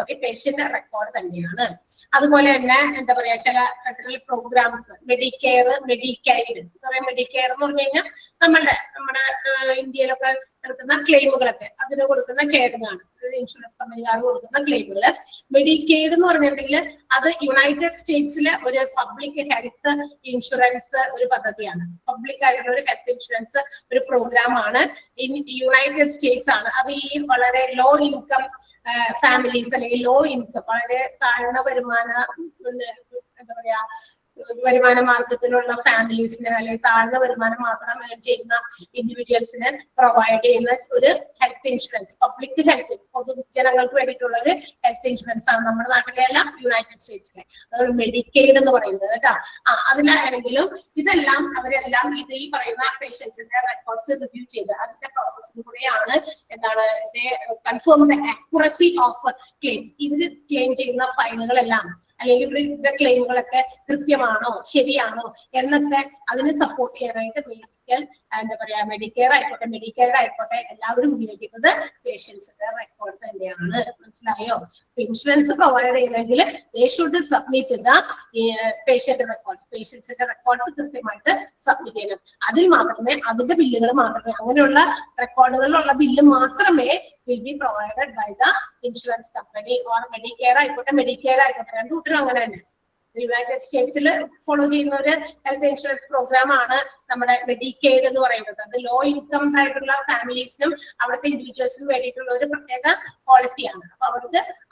ഒരു പേഷ്യന്റ് റെക്കോർഡ് തന്നെയാണ്. അതുപോലെ തന്നെ എന്താ പറയാ, ചില ഫെഡറൽ പ്രോഗ്രാംസ്, മെഡിക്കെയർ, മെഡിക്കൈഡ് എന്ന് പറയാം. മെഡിക്കെയർ എന്ന് പറഞ്ഞു കഴിഞ്ഞാൽ നമ്മുടെ ഇന്ത്യയിലൊക്കെ നടത്തുന്ന ക്ലെയിമുകളൊക്കെ അതിന് കൊടുക്കുന്ന കെയറിംഗാണ്, ഇൻഷുറൻസ് കമ്പനിക്കാർ കൊടുക്കുന്ന ക്ലെയിമുകൾ. മെഡിക്കെയ്ഡ് എന്ന് പറഞ്ഞിട്ടുണ്ടെങ്കിൽ അത് യുണൈറ്റഡ് സ്റ്റേറ്റ്സിലെ ഒരു പബ്ലിക് ഹെൽത്ത് ഇൻഷുറൻസ് ഒരു പദ്ധതിയാണ്. പബ്ലിക് ആയിട്ടുള്ള ഒരു ഹെൽത്ത് ഇൻഷുറൻസ് ഒരു പ്രോഗ്രാം ആണ്. യുണൈറ്റഡ് സ്റ്റേറ്റ്സ് ആണ്. അത് ഈ വളരെ ലോ ഇൻകം ഫാമിലീസ് അല്ലെങ്കിൽ ലോ ഇൻകം, വളരെ താഴ്ന്ന വരുമാന എന്താ പറയാ വരുമാന മാർഗത്തിലുള്ള ഫാമിലീസിന് അല്ലെങ്കിൽ താഴ്ന്ന വരുമാനം മാത്രം ചെയ്യുന്ന ഇൻഡിവിജ്വൽസിന് പ്രൊവൈഡ് ചെയ്യുന്ന ഒരു ഹെൽത്ത് ഇൻഷുറൻസ്, പബ്ലിക് ഹെൽത്ത്, പൊതുജനങ്ങൾക്ക് വേണ്ടിയിട്ടുള്ള ഒരു ഹെൽത്ത് ഇൻഷുറൻസ് ആണ് നമ്മുടെ നാട്ടിലെ അല്ല, യുണൈറ്റഡ് സ്റ്റേറ്റ്സിലെ. അതൊരു മെഡിക്കെയ്ഡ് എന്ന് പറയുന്നത് കേട്ടോ. അതിലാണെങ്കിലും ഇതെല്ലാം അവരെല്ലാം ഇതിൽ പറയുന്ന പേഷ്യൻസിന്റെ റെക്കോർഡ്സ് റിവ്യൂ ചെയ്ത് അതിന്റെ പ്രോസസ്സിൽ കൂടെയാണ് എന്താണ് confirm the accuracy of claims. ഇതിൽ ക്ലെയിം ചെയ്യുന്ന ഫയലുകളെല്ലാം അല്ലെങ്കിൽ ഇവരുടെ ക്ലെയിമുകളൊക്കെ കൃത്യമാണോ ശരിയാണോ എന്നൊക്കെ അതിന് സപ്പോർട്ട് ചെയ്യാനായിട്ട് മെഡിക്കൽ എന്താ പറയാ മെഡിക്കെയർ ആയിക്കോട്ടെ മെഡിക്കെയർ ആയിക്കോട്ടെ എല്ലാവരും ഉപയോഗിക്കുന്നത് പേഷ്യൻസിന്റെ റെക്കോർഡ് തന്നെയാണ്. മനസ്സിലായോ? ഇൻഷുറൻസ് പ്രൊവൈഡ് ചെയ്യുന്നെങ്കിൽ they should submit the patient records. പേഷ്യൻസിന്റെ റെക്കോർഡ്സ് കൃത്യമായിട്ട് സബ്മിറ്റ് ചെയ്യണം. അതിൽ മാത്രമേ അതിന്റെ ബില്ലുകൾ മാത്രമേ അങ്ങനെയുള്ള റെക്കോർഡുകളിലുള്ള ബില്ല് മാത്രമേ will be provided by the insurance company or Medicare ആയിക്കോട്ടെ മെഡിക്കെയ്ഡ് ആയിക്കോട്ടെ. രണ്ടു കൂട്ടരും അങ്ങനെ തന്നെ. യുണൈറ്റഡ് സ്റ്റേറ്റ്സിൽ ഫോളോ ചെയ്യുന്ന ഒരു ഹെൽത്ത് ഇൻഷുറൻസ് പ്രോഗ്രാം ആണ് നമ്മുടെ മെഡിക്കെയ്ഡ് എന്ന് പറയുന്നത്. അത് ലോ ഇൻകം ആയിട്ടുള്ള ഫാമിലീസിനും അവിടുത്തെ ഇൻഡിവിജ്വൽസിനും വേണ്ടിയിട്ടുള്ള ഒരു പ്രത്യേക പോളിസിയാണ്. അപ്പൊ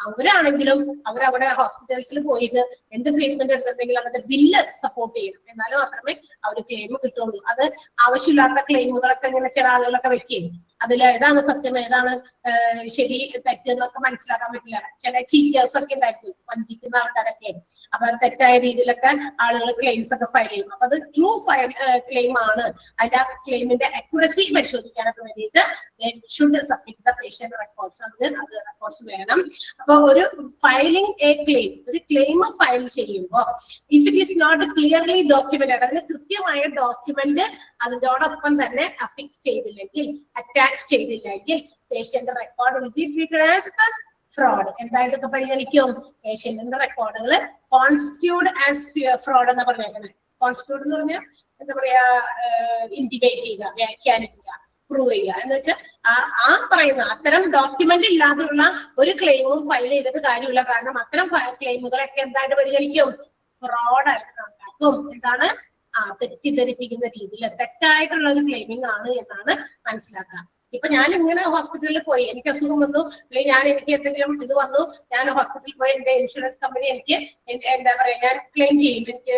അവരാണെങ്കിലും അവരവിടെ ഹോസ്പിറ്റൽസിൽ പോയിട്ട് എന്ത് ട്രീറ്റ്മെന്റ് എടുത്തിട്ടുണ്ടെങ്കിലും അവരുടെ ബില്ല് സപ്പോർട്ട് ചെയ്യണം. എന്നാലും മാത്രമേ അവർ ക്ലെയിം കിട്ടുള്ളൂ. അത് ആവശ്യമില്ലാത്ത ക്ലെയിമുകളൊക്കെ ഇങ്ങനെ ചില ആളുകളൊക്കെ വെക്കുകയും അതിൽ ഏതാണ് സത്യം ഏതാണ് ശരി തെറ്റ് എന്നൊക്കെ മനസ്സിലാക്കാൻ പറ്റില്ല. ചില ചീറ്റേഴ്സ് ഒക്കെ ഉണ്ടായിരിക്കും, വഞ്ചിക്കുന്ന ആൾക്കാരൊക്കെ. അപ്പൊ തെറ്റായ രീതിയിലൊക്കെ ആളുകൾ ക്ലെയിംസ് ഒക്കെ ഫയൽ ചെയ്യും. അപ്പൊ അത് ട്രൂ ക്ലെയിം ആണ്. അതിന്റെ ആ ക്ലെയിമിന്റെ അക്യുറസി പരിശോധിക്കാനൊക്കെ വേണ്ടിയിട്ട് should submit the patient records. അതിന് അത് റെക്കോർഡ്സ് വേണം. അപ്പൊ ഒരു ഫയലിംഗ് എ ക്ലെയിം, ഒരു ക്ലെയിം ഫയൽ ചെയ്യുമ്പോൾ if it is not clearly documented, അതിന് കൃത്യമായ ഡോക്യുമെന്റ് അതിനോടൊപ്പം തന്നെ അഫിക്സ് ചെയ്തില്ലെങ്കിൽ അറ്റാച്ച് ചെയ്തില്ലെങ്കിൽ patient record will be treated as fraud. എന്തായിട്ടൊക്കെ പരിഗണിക്കും? പേഷ്യന്റിന്റെ റെക്കോർഡുകൾ കോൺസ്റ്റിറ്റ്യൂഡ് ആസ് ഫ്രോഡ് എന്ന് പറഞ്ഞേക്കുന്നത്. കോൺസ്റ്റിറ്റ്യൂഡ് എന്ന് പറഞ്ഞാൽ എന്താ പറയാ ഇന്റിമേറ്റ് ചെയ്യുക, വ്യാഖ്യാനിക്കുക, പ്രൂവ് ചെയ്യുക എന്ന് വെച്ചാൽ ആ പറയുന്ന അത്തരം ഡോക്യുമെന്റ് ഇല്ലാതെയുള്ള ഒരു ക്ലെയിമും ഫയൽ ചെയ്തിട്ട് കാര്യമില്ല. കാരണം അത്തരം ക്ലെയിമുകളൊക്കെ എന്തായിട്ട് പരിഗണിക്കും? ഫ്രോഡായിട്ട് കണക്കാക്കും. എന്താണ്? തെറ്റിദ്ധരിപ്പിക്കുന്ന രീതിയിൽ തെറ്റായിട്ടുള്ള ഒരു ക്ലെയിമിംഗ് ആണ് എന്നാണ് മനസ്സിലാക്കുക. ഇപ്പൊ ഞാൻ ഇങ്ങനെ ഹോസ്പിറ്റലിൽ പോയി, എനിക്ക് അസുഖം വന്നു, അല്ലെങ്കിൽ എനിക്ക് എന്തെങ്കിലും ഇത് വന്നു, ഞാൻ ഹോസ്പിറ്റലിൽ പോയി എന്റെ ഇൻഷുറൻസ് കമ്പനി എനിക്ക് എന്താ പറയാ ഞാൻ ക്ലെയിം ചെയ്യും. എനിക്ക്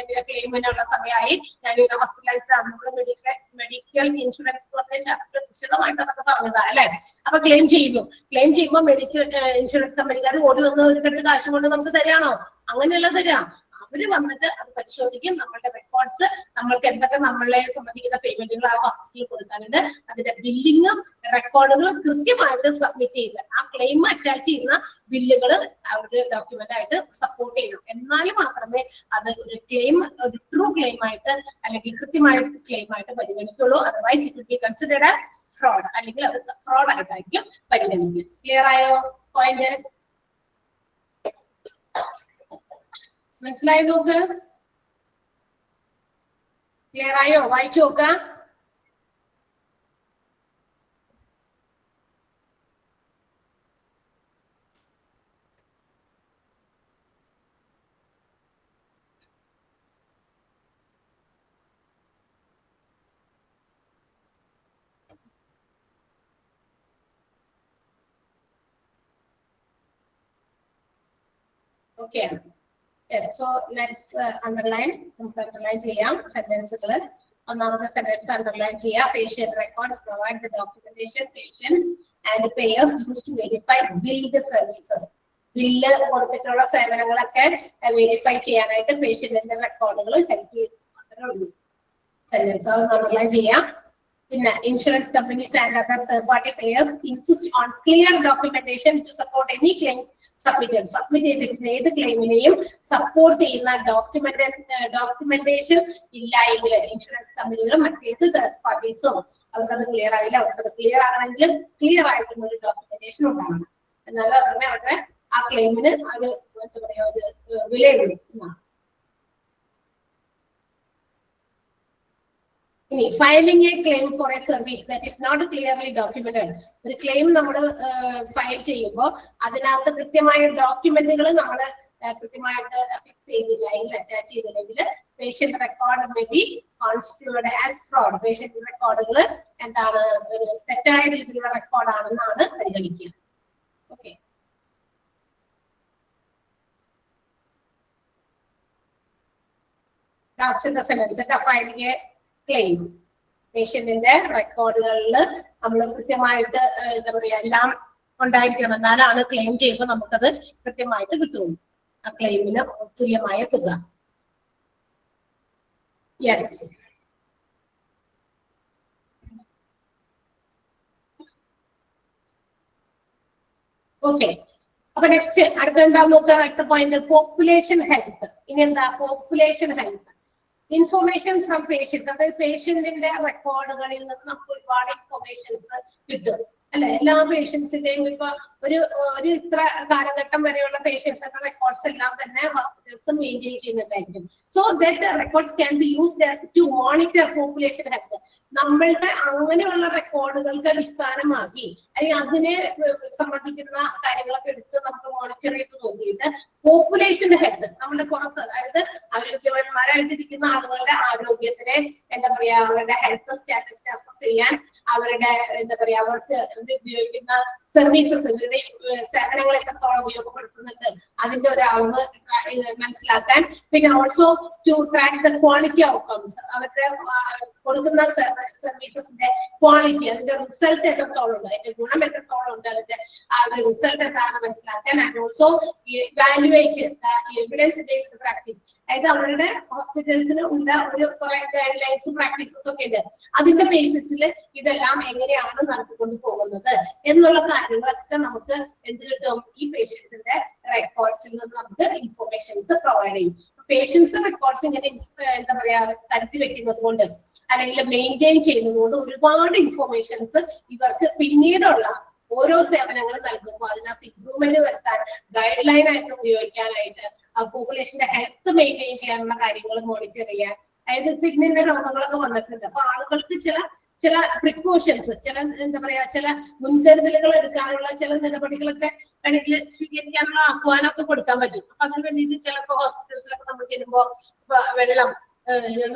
എന്റെ ക്ലെയിമിനുള്ള സമയമായി, ഞാൻ ഹോസ്പിറ്റലൈസ്ഡ് ആണ്. നമ്മൾ മെഡിക്കൽ ഇൻഷുറൻസ് എന്ന് പറഞ്ഞ ചാപ്റ്റർ വിശദമായിട്ട് അതൊക്കെ പറഞ്ഞതാ അല്ലെ. അപ്പൊ ക്ലെയിം ചെയ്യുന്നു. ക്ലെയിം ചെയ്യുമ്പോൾ മെഡിക്കൽ ഇൻഷുറൻസ് കമ്പനിക്കാർ ഓടി വന്ന് ഒരു കെട്ട് കാശ് കൊണ്ട് നമുക്ക് തരാണോ? അങ്ങനെയല്ല തരാം. അവര് വന്നിട്ട് അത് പരിശോധിക്കും. നമ്മളുടെ റെക്കോർഡ്സ്, നമ്മൾക്ക് എന്തൊക്കെ നമ്മളെ സംബന്ധിക്കുന്ന പേയ്മെന്റുകൾ ആ ഹോസ്പിറ്റലിൽ കൊടുക്കാനുണ്ട്, അതിന്റെ ബില്ലിങ്ങും റെക്കോർഡുകളും കൃത്യമായിട്ട് സബ്മിറ്റ് ചെയ്ത് ആ ക്ലെയിം അറ്റാച്ച് ചെയ്യുന്ന ബില്ലുകൾ അവര് ഡോക്യുമെന്റ് ആയിട്ട് സപ്പോർട്ട് ചെയ്യണം. എന്നാൽ മാത്രമേ അത് ഒരു ക്ലെയിം, ഒരു ട്രൂ ക്ലെയിം ആയിട്ട് അല്ലെങ്കിൽ കൃത്യമായ ക്ലെയിം ആയിട്ട് പരിഗണിക്കുള്ളൂ. Otherwise it will be considered as fraud, അല്ലെങ്കിൽ അത് ഫ്രോഡ് ആയിട്ടായിരിക്കും പരിഗണിക്കുക. ക്ലിയർ ആയോ പോയിന്റ്? മനസ്സിലായി നോക്ക്. ക്ലിയർ ആയോ? വായിച്ചു നോക്ക. Okay. Yes, so let's underline. നമുക്ക് underline ചെയ്യാം സെന്റൻസുകൾ. ഒന്നാമത്തെ സെന്റൻസ് underline ചെയ്യാം. Patient records provide the documentation patients and payers use to verify billed services. Bill കൊടുത്തിട്ടുള്ള സേവനങ്ങളൊക്കെ വെരിഫൈ ചെയ്യാനായിട്ട് പേഷ്യന്റിന്റെ റെക്കോർഡുകൾ ഹെൽപ്പ് ചെയ്യുന്നു. സെന്റൻസ് underline ചെയ്യാം. പിന്നെ insurance companies and other third party payers insist on clear documentation to support any claims submitted. Submit ചെയ്തിരിക്കുന്ന ഏത് ക്ലെയിമിനെയും support ചെയ്യുന്ന documentation ഇല്ല എങ്കിൽ ഇൻഷുറൻസ് കമ്പനികളും മറ്റേത് തേർഡ് പാർട്ടീസും അവർക്കത് ക്ലിയർ ആയില്ല. അവർക്കത് ക്ലിയർ ആകണമെങ്കിൽ ക്ലിയർ ആയിട്ടുള്ള ഒരു ഡോക്യുമെന്റേഷൻ ഉണ്ടാകണം. എന്നാലും മാത്രമേ അവരുടെ ആ ക്ലെയിമിന് ഒരു എന്താ പറയാ ഒരു വിലയുള്ളൂ എന്നാണ്. Filing a claim for a service that is not clearly documented. ഒരു ക്ലെയിം നമ്മൾ ഫയൽ ചെയ്യുമ്പോൾ അതിനകത്ത് കൃത്യമായ ഡോക്യുമെന്റുകൾ നമ്മൾ കൃത്യമായിട്ട് ഫിക്സ് ചെയ്തില്ലെങ്കിൽ അറ്റാച്ച് ചെയ്തില്ലെങ്കിൽ patient record may be constituted as fraud. Patient റെക്കോർഡുകൾ എന്താണ് ഒരു തെറ്റായ രീതിയിലുള്ള റെക്കോർഡാണെന്നാണ് പരിഗണിക്കുക. ഓക്കെ. ലാസ്റ്റത്തെ സെന്റൻസ് ഫയലിംഗ് എ ക്ലെയിം. പേഷ്യന്റിന്റെ റെക്കോർഡുകളിൽ നമ്മൾ കൃത്യമായിട്ട് എന്താ പറയാ എല്ലാം ഉണ്ടായിരിക്കണം, എന്നാലാണ് ക്ലെയിം ചെയ്യുമ്പോൾ നമുക്കത് കൃത്യമായിട്ട് കിട്ടുള്ളൂ, ആ ക്ലെയിമിന് തുല്യമായ തുക. Yes, okay. അപ്പൊ നെക്സ്റ്റ് അടുത്ത എന്താ നോക്കുക, അടുത്ത പോയിന്റ് പോപ്പുലേഷൻ ഹെൽത്ത്. ഇനി എന്താ population health? Information from patients, അതായത് പേഷ്യന്റിന്റെ റെക്കോർഡുകളിൽ നിന്ന് നമുക്ക് ഒരുപാട് ഇൻഫോർമേഷൻസ് കിട്ടും അല്ലെ. എല്ലാ പേഷ്യൻസിന്റെയും ഇപ്പൊ ഒരു ഇത്ര കാലഘട്ടം വരെയുള്ള പേഷ്യൻസിന്റെ റെക്കോർഡ്സ് എല്ലാം തന്നെ ഹോസ്പിറ്റൽസ് മെയിൻറ്റെയിൻ ചെയ്യുന്നുണ്ടായിരിക്കും. So that records can be used to monitor population health. നമ്മളുടെ അങ്ങനെയുള്ള റെക്കോർഡുകൾക്ക് അടിസ്ഥാനമാക്കി അല്ലെങ്കിൽ അതിനെ സംബന്ധിക്കുന്ന കാര്യങ്ങളൊക്കെ എടുത്ത് നമുക്ക് മോണിറ്റർ ചെയ്ത് നോക്കിയിട്ട് പോപ്പുലേഷൻ ഹെൽത്ത്, നമ്മുടെ പുറത്ത്, അതായത് ആരോഗ്യവാന്മാരായിട്ടിരിക്കുന്ന ആളുകളുടെ ആരോഗ്യത്തിനെ എന്താ പറയാ അവരുടെ ഹെൽത്ത് സ്റ്റാറ്റസ് അസസ് ചെയ്യാൻ, അവരുടെ എന്താ പറയാ അവർക്ക് ഉപയോഗിക്കുന്ന സർവീസസ്, ഇവരുടെ സേവനങ്ങൾ എത്രത്തോളം ഉപയോഗപ്പെടുത്തുന്നുണ്ട് അതിന്റെ ഒരു അളവ് മനസ്സിലാക്കാൻ, പിന്നെ also to track the quality outcomes, അവരുടെ കൊടുക്കുന്ന സർവീസസിന്റെ ക്വാളിറ്റി, അതിന്റെ റിസൾട്ട് എത്രത്തോളം ഉണ്ട്, അതിന്റെ ഗുണം എത്രത്തോളം ഉണ്ട്, അതിന്റെ ആ ഒരു റിസൾട്ട് എന്താണെന്ന് മനസ്സിലാക്കാൻ, and also evaluate evidence based practice, അതായത് അവരുടെ ഹോസ്പിറ്റൽസിന് ഉള്ള ഒരു കുറെ ഗൈഡ് ലൈൻസും പ്രാക്ടീസസ് ഒക്കെ ഉണ്ട്, അതിന്റെ ബേസിസിൽ ഇതെല്ലാം എങ്ങനെയാണ് നടത്തിക്കൊണ്ട് പോകുന്നത് എന്നുള്ള കാര്യങ്ങളൊക്കെ നമുക്ക് എന്ത് കിട്ടും, ഈ പേഷ്യൻസിന്റെ റെക്കോർഡ്സിൽ നിന്ന് നമുക്ക് ഇൻഫോർമേഷൻസ് പ്രൊവൈഡ് ചെയ്യും. പേഷ്യൻസ് റെക്കോർഡ്സ് ഇങ്ങനെ എന്താ പറയാ തരത്തി വെക്കുന്നത് കൊണ്ട് അല്ലെങ്കിൽ മെയിൻറ്റെയിൻ ചെയ്യുന്നത് കൊണ്ട് ഒരുപാട് ഇൻഫോർമേഷൻസ് ഇവർക്ക് പിന്നീടുള്ള ഓരോ സേവനങ്ങൾ നൽകുമ്പോൾ അതിനകത്ത് ഇംപ്രൂവ്മെന്റ് വരുത്താൻ, ഗൈഡ് ലൈൻ ആയിട്ട് ഉപയോഗിക്കാനായിട്ട്, പോപ്പുലേഷന്റെ ഹെൽത്ത് മെയിൻറ്റെയിൻ ചെയ്യാനുള്ള കാര്യങ്ങൾ മോണിറ്റർ ചെയ്യാൻ, അതായത് പിന്നെ രോഗങ്ങളൊക്കെ വന്നിട്ടുണ്ട്. അപ്പൊ ആളുകൾക്ക് ചില പ്രിക്കോഷൻസ്, ചില എന്താ പറയാ ചില മുൻകരുതലുകൾ എടുക്കാനുള്ള ചില നടപടികളൊക്കെ വേണമെങ്കിൽ സ്വീകരിക്കാനുള്ള ആഹ്വാനമൊക്കെ കൊടുക്കാൻ പറ്റും. അപ്പൊ അതിന് വേണ്ടിയിട്ട് ചിലപ്പോ ഹോസ്പിറ്റൽസിലൊക്കെ നമ്മൾ ചെല്ലുമ്പോ വെള്ളം,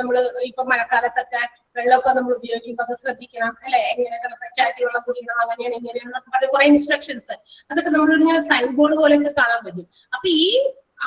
നമ്മൾ ഇപ്പൊ മഴക്കാലത്തൊക്കെ വെള്ളമൊക്കെ നമ്മൾ ഉപയോഗിക്കുമ്പോൾ അത് ശ്രദ്ധിക്കണം അല്ലെ, എങ്ങനെ ചാറ്റി വെള്ളം കുടിക്കണം, അങ്ങനെയാണ് ഇങ്ങനെയാണ് കുറെ ഇൻസ്ട്രക്ഷൻസ്, അതൊക്കെ നമ്മളിങ്ങനെ സൈൻ ബോർഡ് പോലെയൊക്കെ കാണാൻ പറ്റും. അപ്പൊ ഈ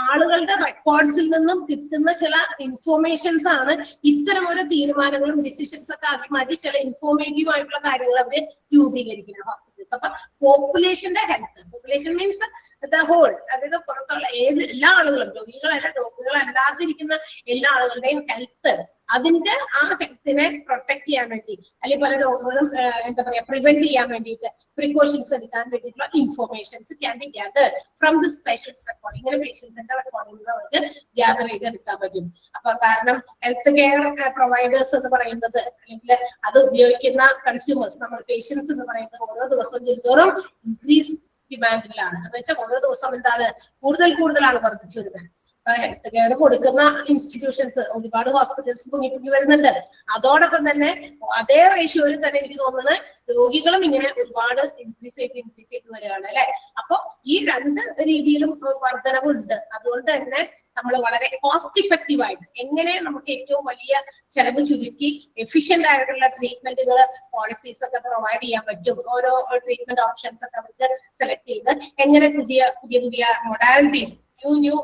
ആളുകളുടെ റെക്കോർഡ്സിൽ നിന്നും കിട്ടുന്ന ചില ഇൻഫോർമേഷൻസ് ആണ് ഇത്തരം ഓരോ തീരുമാനങ്ങളും ഡിസിഷൻസ് ഒക്കെ ആക്കി മാറ്റി ചില ഇൻഫോർമേറ്റീവ് ആയിട്ടുള്ള കാര്യങ്ങൾ അവർ രൂപീകരിക്കുന്നത് ഹോസ്പിറ്റൽസ്. അപ്പൊ പോപ്പുലേഷന്റെ health, population means the whole, അതായത് പുറത്തുള്ള എല്ലാ ആളുകളും, രോഗികളല്ലാതിരിക്കുന്ന എല്ലാ ആളുകളുടെയും ഹെൽത്ത്, അതിന്റെ ആ ഹെൽത്തിനെ പ്രൊട്ടക്ട് ചെയ്യാൻ വേണ്ടി അല്ലെങ്കിൽ പല രോഗങ്ങളും എന്താ പറയാ പ്രിവെന്റ് ചെയ്യാൻ വേണ്ടിയിട്ട് പ്രിക്കോഷൻസ് എടുക്കാൻ വേണ്ടിയിട്ടുള്ള informations can be gather from this patients record. ഇങ്ങനെ പേഷ്യൻസിന്റെ റെക്കോർഡിംഗ് അവർക്ക് ഗ്യാദർ ചെയ്തെടുക്കാൻ പറ്റും. അപ്പൊ കാരണം ഹെൽത്ത് കെയർ പ്രൊവൈഡേഴ്സ് എന്ന് പറയുന്നത് അല്ലെങ്കിൽ അത് ഉപയോഗിക്കുന്ന കൺസ്യൂമേഴ്സ്, നമ്മൾ പേഷ്യൻസ് എന്ന് പറയുന്നത് ഓരോ ദിവസവും ചെല്ലുന്തോറും ഇൻക്രീസ് ഡിമാൻഡിലാണ്. എന്ന് വെച്ചാൽ ഓരോ ദിവസം എന്താണ് കൂടുതലാണ് വർദ്ധിച്ചു വരുന്നത്. ഹെൽത്ത് കെയർ കൊടുക്കുന്ന ഇൻസ്റ്റിറ്റ്യൂഷൻസ് ഒരുപാട് ഹോസ്പിറ്റൽസ് പൊങ്ങി വരുന്നുണ്ട്. അതോടൊപ്പം തന്നെ അതേ റേഷ്യോയിൽ തന്നെ എനിക്ക് തോന്നുന്നത് രോഗികളും ഇങ്ങനെ ഒരുപാട് ഇൻക്രീസ് ചെയ്ത് വരികയാണ് അല്ലെ. അപ്പൊ ഈ രണ്ട് രീതിയിലും വർധനവുണ്ട്. അതുകൊണ്ട് തന്നെ നമ്മൾ വളരെ കോസ്റ്റ് ഇഫക്റ്റീവ് ആയിട്ട് എങ്ങനെ നമുക്ക് ഏറ്റവും വലിയ ചെലവ് ചുരുക്കി എഫിഷ്യന്റ് ആയിട്ടുള്ള ട്രീറ്റ്മെന്റുകൾ, പോളിസീസ് ഒക്കെ പ്രൊവൈഡ് ചെയ്യാൻ പറ്റും, ഓരോ ട്രീറ്റ്മെന്റ് ഓപ്ഷൻസ് ഒക്കെ അവർക്ക് സെലക്ട് ചെയ്ത് എങ്ങനെ പുതിയ മൊഡാലിറ്റീസ്, ന്യൂ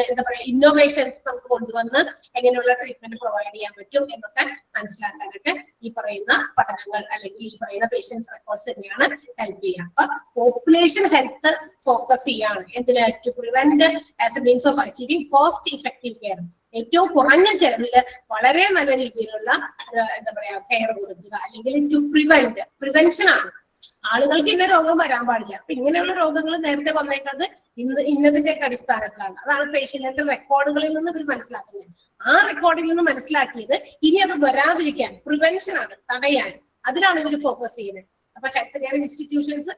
എന്താ പറയാ ഇന്നോവേഷൻസ് നമുക്ക് കൊണ്ടുവന്ന് എങ്ങനെയുള്ള ട്രീറ്റ്മെന്റ് പ്രൊവൈഡ് ചെയ്യാൻ പറ്റും എന്നൊക്കെ മനസ്സിലാക്കാനൊക്കെ ഈ പറയുന്ന പഠനങ്ങൾ അല്ലെങ്കിൽ ഈ പറയുന്ന പേഷ്യൻസ് റെക്കോർഡ്സ് തന്നെയാണ് ഹെൽപ്പ് ചെയ്യുക. അപ്പൊ പോപ്പുലേഷൻ ഹെൽത്ത് ഫോക്കസ് ചെയ്യാണ് എന്തിന്, to prevent as a means of achieving cost effective care, ഏറ്റവും കുറഞ്ഞ ചെലവില് വളരെ നല്ല രീതിയിലുള്ള എന്താ പറയാ കെയർ കൊടുക്കുക, അല്ലെങ്കിൽ ടു പ്രിവെൻഷൻ ആണ്. ആളുകൾക്ക് ഇന്ന രോഗം വരാൻ പാടില്ല. അപ്പൊ ഇങ്ങനെയുള്ള രോഗങ്ങൾ നേരത്തെ വന്നേക്കുന്നത് ഇന്നതിന്റെ ഒക്കെ അടിസ്ഥാനത്തിലാണ്. അതാണ് പേഷ്യന്റിന്റെ റെക്കോർഡുകളിൽ നിന്ന് ഇവർ മനസ്സിലാക്കുന്നത്. ആ റെക്കോർഡിൽ നിന്ന് മനസ്സിലാക്കിയത് ഇനി അത് വരാതിരിക്കാൻ, പ്രിവെൻഷൻ ആണ്, തടയാൻ, അതിലാണ് ഇവർ ഫോക്കസ് ചെയ്യുന്നത്. അപ്പൊ ഹെൽത്ത് കെയർ ഇൻസ്റ്റിറ്റ്യൂഷൻസ്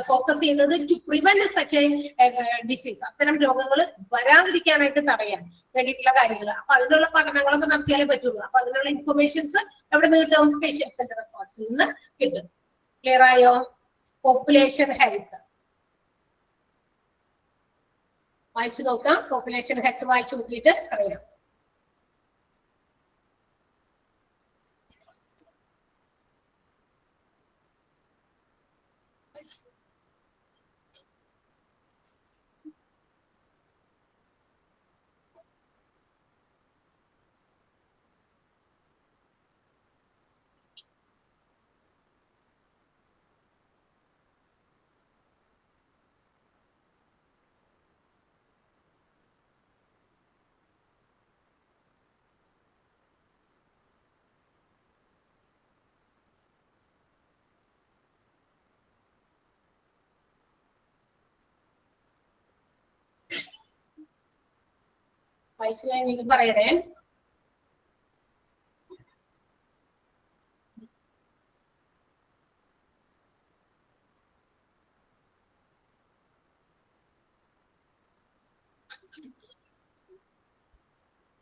ഫോക്കസ് ചെയ്യുന്നത് to prevent such a disease, അത്തരം രോഗങ്ങൾ വരാതിരിക്കാനായിട്ട് തടയാൻ വേണ്ടിയിട്ടുള്ള കാര്യങ്ങൾ. അപ്പൊ അതിനുള്ള പഠനങ്ങളൊക്കെ നടത്തിയാലേ പറ്റുള്ളൂ. അപ്പൊ അതിനുള്ള ഇൻഫർമേഷൻസ് എവിടെ നിന്ന് കിട്ടും, പേഷ്യൻസിന്റെ റെക്കോർഡ്സിൽ നിന്ന് കിട്ടും. ക്ലിയർ ആയോ? പോപ്പുലേഷൻ ഹെൽത്ത് വായിച്ചു നോക്കാം. പോപ്പുലേഷൻ ഹെൽത്ത് വായിച്ചു നോക്കിയിട്ട് അറിയാം. വായിച്ചു കഴിഞ്ഞെങ്കിൽ പറയണേ.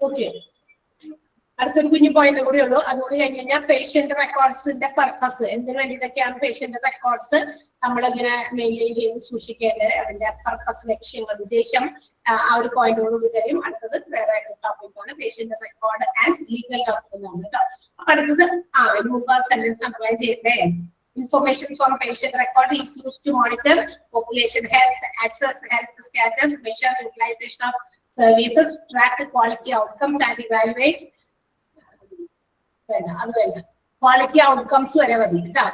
ഓക്കെ, അടുത്തൊരു കുഞ്ഞു പോയിന്റ് കൂടി ഉള്ളൂ. അതുകൂടി കഴിഞ്ഞ് കഴിഞ്ഞാൽ പേഷ്യന്റ് റെക്കോർഡ്സിന്റെ പർപ്പസ്, എന്തിനു വേണ്ടിയിട്ടൊക്കെയാണ് പേഷ്യന്റ് റെക്കോർഡ്സ് നമ്മളിങ്ങനെ മെയിൻറ്റെയിൻ ചെയ്ത് സൂക്ഷിക്കേണ്ടത്, അതിന്റെ പർപ്പസ്, ലക്ഷ്യങ്ങൾ, ഉദ്ദേശം, ആ ഒരു പോയിന്റോടുകൂടി കഴിയും. അടുത്തത് വേറെ ടോപ്പിക്കാണ് patient record as legal document ആണ് കേട്ടോ. അപ്പൊ അടുത്തത് ഇതിന് മുമ്പ് സെന്റൻസ് അണ്ടർലൈൻ ചെയ്തേ. Information from patient record is used to monitor population health, access health status, measure utilization of services, track quality outcomes and evaluate quality outcomes വരെ മതി കേട്ടോ.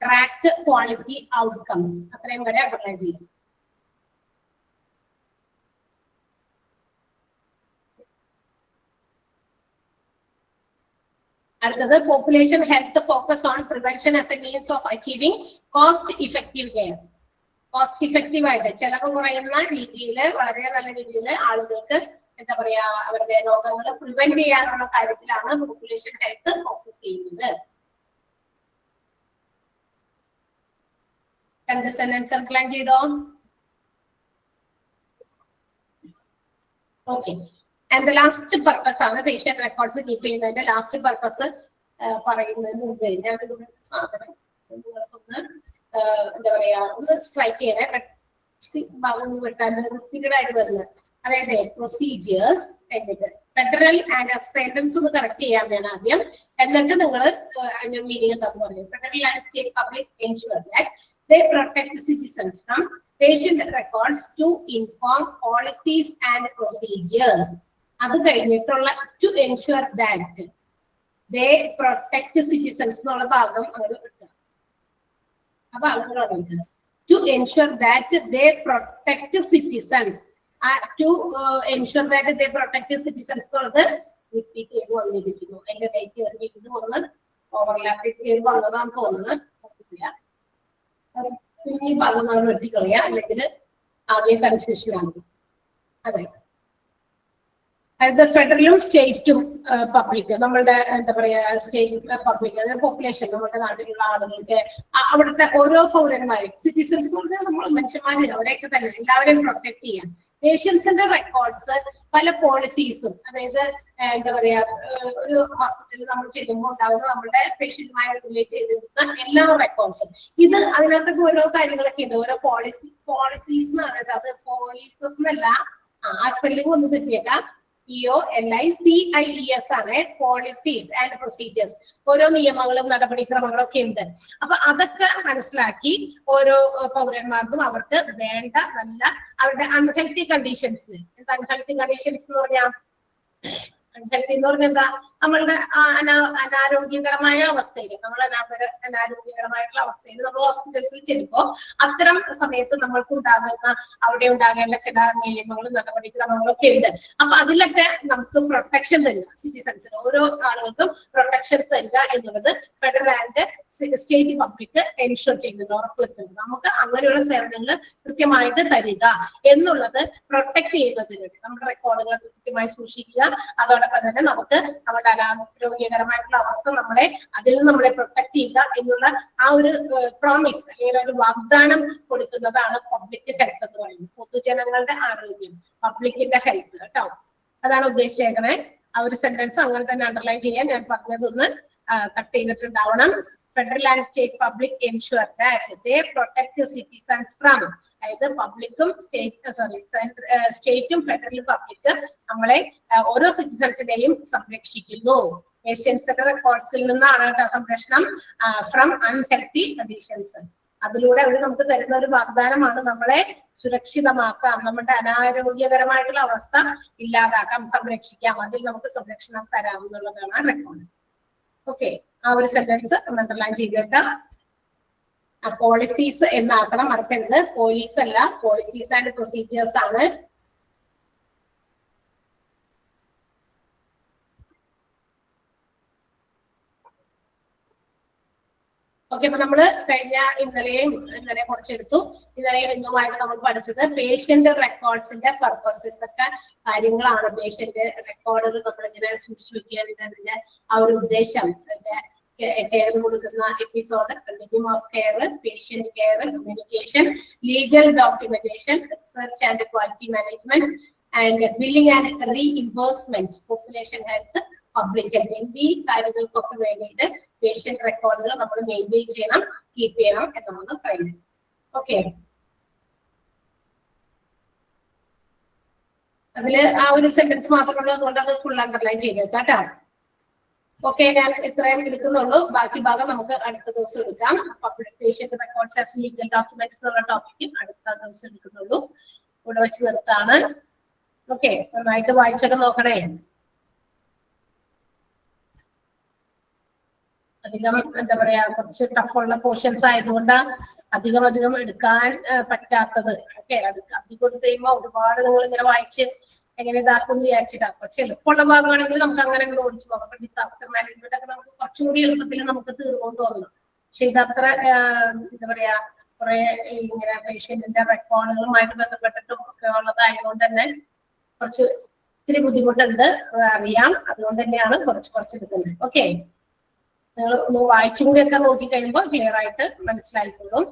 ട്രാക്ക് ക്വാളിറ്റി ഔട്ട്കംസ് അത്രയും വരെ അണ്ടർലൈൻ ചെയ്യും. അടുത്തത് population health focus on prevention as a means of achieving cost effective care. Cost effective ആയിട്ട് ചെലവ് കുറയുന്ന രീതിയിൽ, വളരെ നല്ല രീതിയിൽ ആളുകൾക്ക് എന്താ പറയാ അവരുടെ രോഗങ്ങൾ പ്രിവെന്റ് ചെയ്യാനുള്ള കാര്യത്തിലാണ് പോപ്പുലേഷൻ ഹെൽത്ത് ഫോക്കസ് ചെയ്യുന്നത്. രണ്ട് സെന്റൻസ് അണ്ടർലൈൻ ചെയ്തോ? Okay. And the last purpose ആണ് പേഷ്യന്റ് റെക്കോർഡ്സ് കീപ്പ് ചെയ്യുന്നതിന്റെ ലാസ്റ്റ് പർപ്പസ് പറയുന്നതിന് മുമ്പ് ഞാനിവിടെ സാധനം നിങ്ങൾക്കൊന്ന് എന്താ പറയാ ഒന്ന് സ്ട്രൈക്ക് ചെയ്യണേ. ഭാഗം വിട്ടാൽ റിപ്പീറ്റഡ് ആയിട്ട് വരുന്നത്. അതായത് പ്രൊസീജിയേഴ്സ് എന്നിട്ട് ഫെഡറൽ ആൻഡ് സെന്റൻസ് ഒന്ന് കറക്റ്റ് ചെയ്യാൻ വേണം ആദ്യം, എന്നിട്ട് നിങ്ങൾ അതിന്റെ മീനിങ് എന്താന്ന് പറയും. Federal and state public ensure that they protect citizens from patient records to inform policies and procedures. അത് കഴിഞ്ഞിട്ടുള്ള to ensure that they protect citizens എന്നുള്ള ഭാഗം അങ്ങനെ കിട്ടുക. അപ്പൊ അങ്ങനെ to ensure that they protect citizens, to ensure that they protect citizens എന്നുള്ളത് repeat ചെയ്ത് വന്നിരിക്കുന്നു. അതിന്റെ ഡേറ്റ് ഇത് വന്ന് ഓവർലാപ്പ് ചെയ്ത് വന്നതാന്ന് തോന്നുന്നത്. ഈ ഭാഗം നമ്മൾ വെട്ടിക്കളയാ, അല്ലെങ്കിൽ ആകെ കൺഫ്യൂഷൻ ആണ്. അതെ, അതായത് ഫെഡറലും സ്റ്റേറ്റും പബ്ലിക്, നമ്മളുടെ എന്താ പറയാ സ്റ്റേറ്റ് പബ്ലിക്, അതായത് പോപ്പുലേഷൻ, നമ്മുടെ നാട്ടിലുള്ള ആളുകൾക്ക് അവിടുത്തെ ഓരോ പൗരന്മാരും സിറ്റിസൺസ് നമ്മൾ മനുഷ്യന്മാരും അവരെയൊക്കെ തന്നെ എല്ലാവരെയും പ്രൊട്ടക്ട് ചെയ്യാൻ. പേഷ്യൻസിന്റെ റെക്കോർഡ്സ് പല പോളിസീസും, അതായത് എന്താ പറയാ ഒരു ഹോസ്പിറ്റലിൽ നമ്മൾ ചെല്ലുമ്പോൾ ഉണ്ടാകുന്ന നമ്മുടെ പേഷ്യന്റുമായി റിലേറ്റ് ചെയ്തിരിക്കുന്ന എല്ലാ റെക്കോർഡ്സും, ഇത് അതിനകത്തൊക്കെ ഓരോ കാര്യങ്ങളൊക്കെ ഉണ്ട്. ഓരോ പോളിസീസ് എന്നാണ്. അത് പോലീസസ് എന്നല്ല, ആ സ്പെല്ലിംഗ് ഒന്ന് തെറ്റിയേക്കാം. POLICIES ആണ്. പോളിസീസ് ആൻഡ് പ്രൊസീജിയേഴ്സ്, ഓരോ നിയമങ്ങളും നടപടിക്രമങ്ങളും ഒക്കെ ഉണ്ട്. അപ്പൊ അതൊക്കെ മനസ്സിലാക്കി ഓരോ പൗരന്മാർക്കും അവർക്ക് വേണ്ട നല്ല അവരുടെ അൺഹെൽത്തി കണ്ടീഷൻസ്, എന്താ അൺഹെൽത്തി കണ്ടീഷൻസ് എന്ന് പറഞ്ഞാൽ, അൺഹെൽത്തി എന്ന് പറഞ്ഞാൽ എന്താ, നമ്മളുടെ അനാരോഗ്യകരമായ അവസ്ഥയിൽ, നമ്മൾ അനാരോഗ്യകരമായിട്ടുള്ള അവസ്ഥയിൽ നമ്മൾ ഹോസ്പിറ്റൽസിൽ ചെല്ലുമ്പോൾ അത്തരം സമയത്ത് നമ്മൾക്ക് ഉണ്ടാകുന്ന അവിടെ ഉണ്ടാകേണ്ട ചില നിയമങ്ങളും നടപടിക്രമങ്ങളും ഒക്കെ ഉണ്ട്. അപ്പൊ അതിലൊക്കെ നമുക്ക് പ്രൊട്ടക്ഷൻ തരിക, സിറ്റിസൺസിന് ഓരോ ആളുകൾക്കും പ്രൊട്ടക്ഷൻ തരിക എന്നുള്ളത് federal and state public ensure ചെയ്യുന്നുണ്ട്, ഉറപ്പുവരുത്തുന്നുണ്ട്. നമുക്ക് അങ്ങനെയുള്ള സേവനങ്ങൾ കൃത്യമായിട്ട് തരിക എന്നുള്ളത് പ്രൊട്ടക്ട് ചെയ്യുന്നതിന് വേണ്ടി നമ്മുടെ റെക്കോർഡുകൾ കൃത്യമായി സൂക്ഷിക്കുക. അതോടൊപ്പം തന്നെ നമുക്ക് നമ്മുടെ അനാരോഗ്യകരമായിട്ടുള്ള അവസ്ഥ അതിൽ നിന്ന് നമ്മളെ പ്രൊട്ടക്ട് ചെയ്യുക എന്നുള്ള ആ ഒരു പ്രോമിസ് അല്ലെങ്കിൽ ഒരു വാഗ്ദാനം കൊടുക്കുന്നതാണ് പബ്ലിക് ഹെൽത്ത് എന്ന് പറയുന്നത്. പൊതുജനങ്ങളുടെ ആരോഗ്യം, പബ്ലിക്കിന്റെ ഹെൽത്ത് കേട്ടോ, അതാണ് ഉദ്ദേശിച്ചേക്കണേ. ആ ഒരു സെന്റൻസ് അങ്ങനെ തന്നെ അണ്ടർലൈൻ ചെയ്യാൻ ഞാൻ പറഞ്ഞതൊന്ന് കട്ട് ചെയ്തിട്ടുണ്ടാവണം. Federal and state public ensure that they protect citizens from, അതായത് പബ്ലിക്കും സ്റ്റേറ്റും ഫെഡറലും പബ്ലിക് നമ്മളെ ഓരോ സിറ്റിസൺസിനെയും സംരക്ഷിക്കുന്നു. പേഷ്യൻസിന്റെ റെക്കോർഡ്സിൽ നിന്നാണ് കേട്ടോ സംരക്ഷണം. ഫ്രം അൺഹെൽത്തി കണ്ടീഷൻസ്, അതിലൂടെ അവർ നമുക്ക് തരുന്ന ഒരു വാഗ്ദാനമാണ് നമ്മളെ സുരക്ഷിതമാക്കാം, നമ്മുടെ അനാരോഗ്യകരമായിട്ടുള്ള അവസ്ഥ ഇല്ലാതാക്കാം, സംരക്ഷിക്കാം, അതിൽ നമുക്ക് സംരക്ഷണം തരാമെന്നുള്ളതാണ് റെക്കോർഡ്. ഓക്കെ, ആ ഒരു സെന്റൻസ് അണ്ടർലൈൻ ചെയ്തേക്കാം. പോളിസീസ് എന്നാക്കണം, മറക്കരുത്. പോലീസ് അല്ല, പോളിസീസ് ആൻഡ് പ്രൊസീജിയേഴ്സ് ആണ്. ഓക്കെ, അപ്പൊ നമ്മള് ഇന്നലെ കുറച്ചെടുത്തു. ഇന്നലെയും ഇന്നുമായിട്ട് നമ്മൾ പഠിച്ചത് പേഷ്യന്റ് റെക്കോർഡ്സിന്റെ പർപ്പസ്, ഇതൊക്കെ കാര്യങ്ങളാണ്. പേഷ്യന്റ് റെക്കോർഡുകൾ നമ്മളിങ്ങനെ സൂക്ഷിക്കുന്നതിന്റെ ആ ഒരു ഉദ്ദേശം, കെയർ കൊടുക്കുന്ന episode, continuum of care, patient care, communication, legal documentation, research and quality management, and billing and reimbursement, population health, public health, എന്നീ കാര്യങ്ങൾക്കൊക്കെ വേണ്ടിയിട്ട് പേഷ്യന്റ് റെക്കോർഡുകൾ നമ്മൾ മെയിൻറ്റെയിൻ ചെയ്യണം, കീപ്പ് ചെയ്യണം എന്നാണ് പറയുന്നത്. ഓക്കെ, അതില് ആ ഒരു സെന്റൻസ് മാത്രമുള്ളതുകൊണ്ട് അത് ഫുൾ അണ്ടർലൈൻ ചെയ്തേക്കാം കേട്ടോ. ഓക്കെ, ഞാൻ ഇത്രയും എടുക്കുന്നുള്ളൂ. ബാക്കി ഭാഗം നമുക്ക് അടുത്ത ദിവസം എടുക്കാം. Public patient records as legal documents എന്നുള്ള ടോപ്പിക്കും അടുത്ത ദിവസം എടുക്കുന്നുള്ളൂ. ഇവിടെ വെച്ച് നിർത്താണ്. ഓക്കെ, നന്നായിട്ട് വായിച്ചൊക്കെ നോക്കണേ. അധികം എന്താ പറയാ, കുറച്ച് ടഫുള്ള പോർഷൻസ് ആയതുകൊണ്ട് അധികം എടുക്കാൻ പറ്റാത്തത്. ഓക്കെ, അധികം എടുത്ത് കഴിയുമ്പോൾ ഒരുപാട് നിങ്ങൾ ഇങ്ങനെ വായിച്ച് എങ്ങനെ ഇതാക്കും വിചാരിച്ചിട്ടാ. കുറച്ച് എളുപ്പമുള്ള ഭാഗമാണെങ്കിൽ നമുക്ക് അങ്ങനെ ഓടിച്ചു പോകാം. അപ്പൊ ഡിസാസ്റ്റർ മാനേജ്മെന്റ് ഒക്കെ നമുക്ക് കുറച്ചുകൂടി എളുപ്പത്തിൽ നമുക്ക് തീർന്നു തോന്നുന്നു. പക്ഷെ ഇത് അത്ര എന്താ പറയാ, കുറെ ഇങ്ങനെ പേഷ്യന്റിന്റെ റെക്കോർഡുകളുമായിട്ട് ബന്ധപ്പെട്ടിട്ടും ഒക്കെ ഉള്ളതായതുകൊണ്ട് തന്നെ കുറച്ച് ഇത്തിരി ബുദ്ധിമുട്ടുണ്ട്, അറിയാം. അതുകൊണ്ട് തന്നെയാണ് കുറച്ച് എടുക്കുന്നത്. ഓക്കെ, നിങ്ങൾ ഒന്ന് വായിച്ചും കൂടി ഒക്കെ നോക്കി കഴിയുമ്പോൾ ക്ലിയർ ആയിട്ട് മനസ്സിലായിക്കോളും.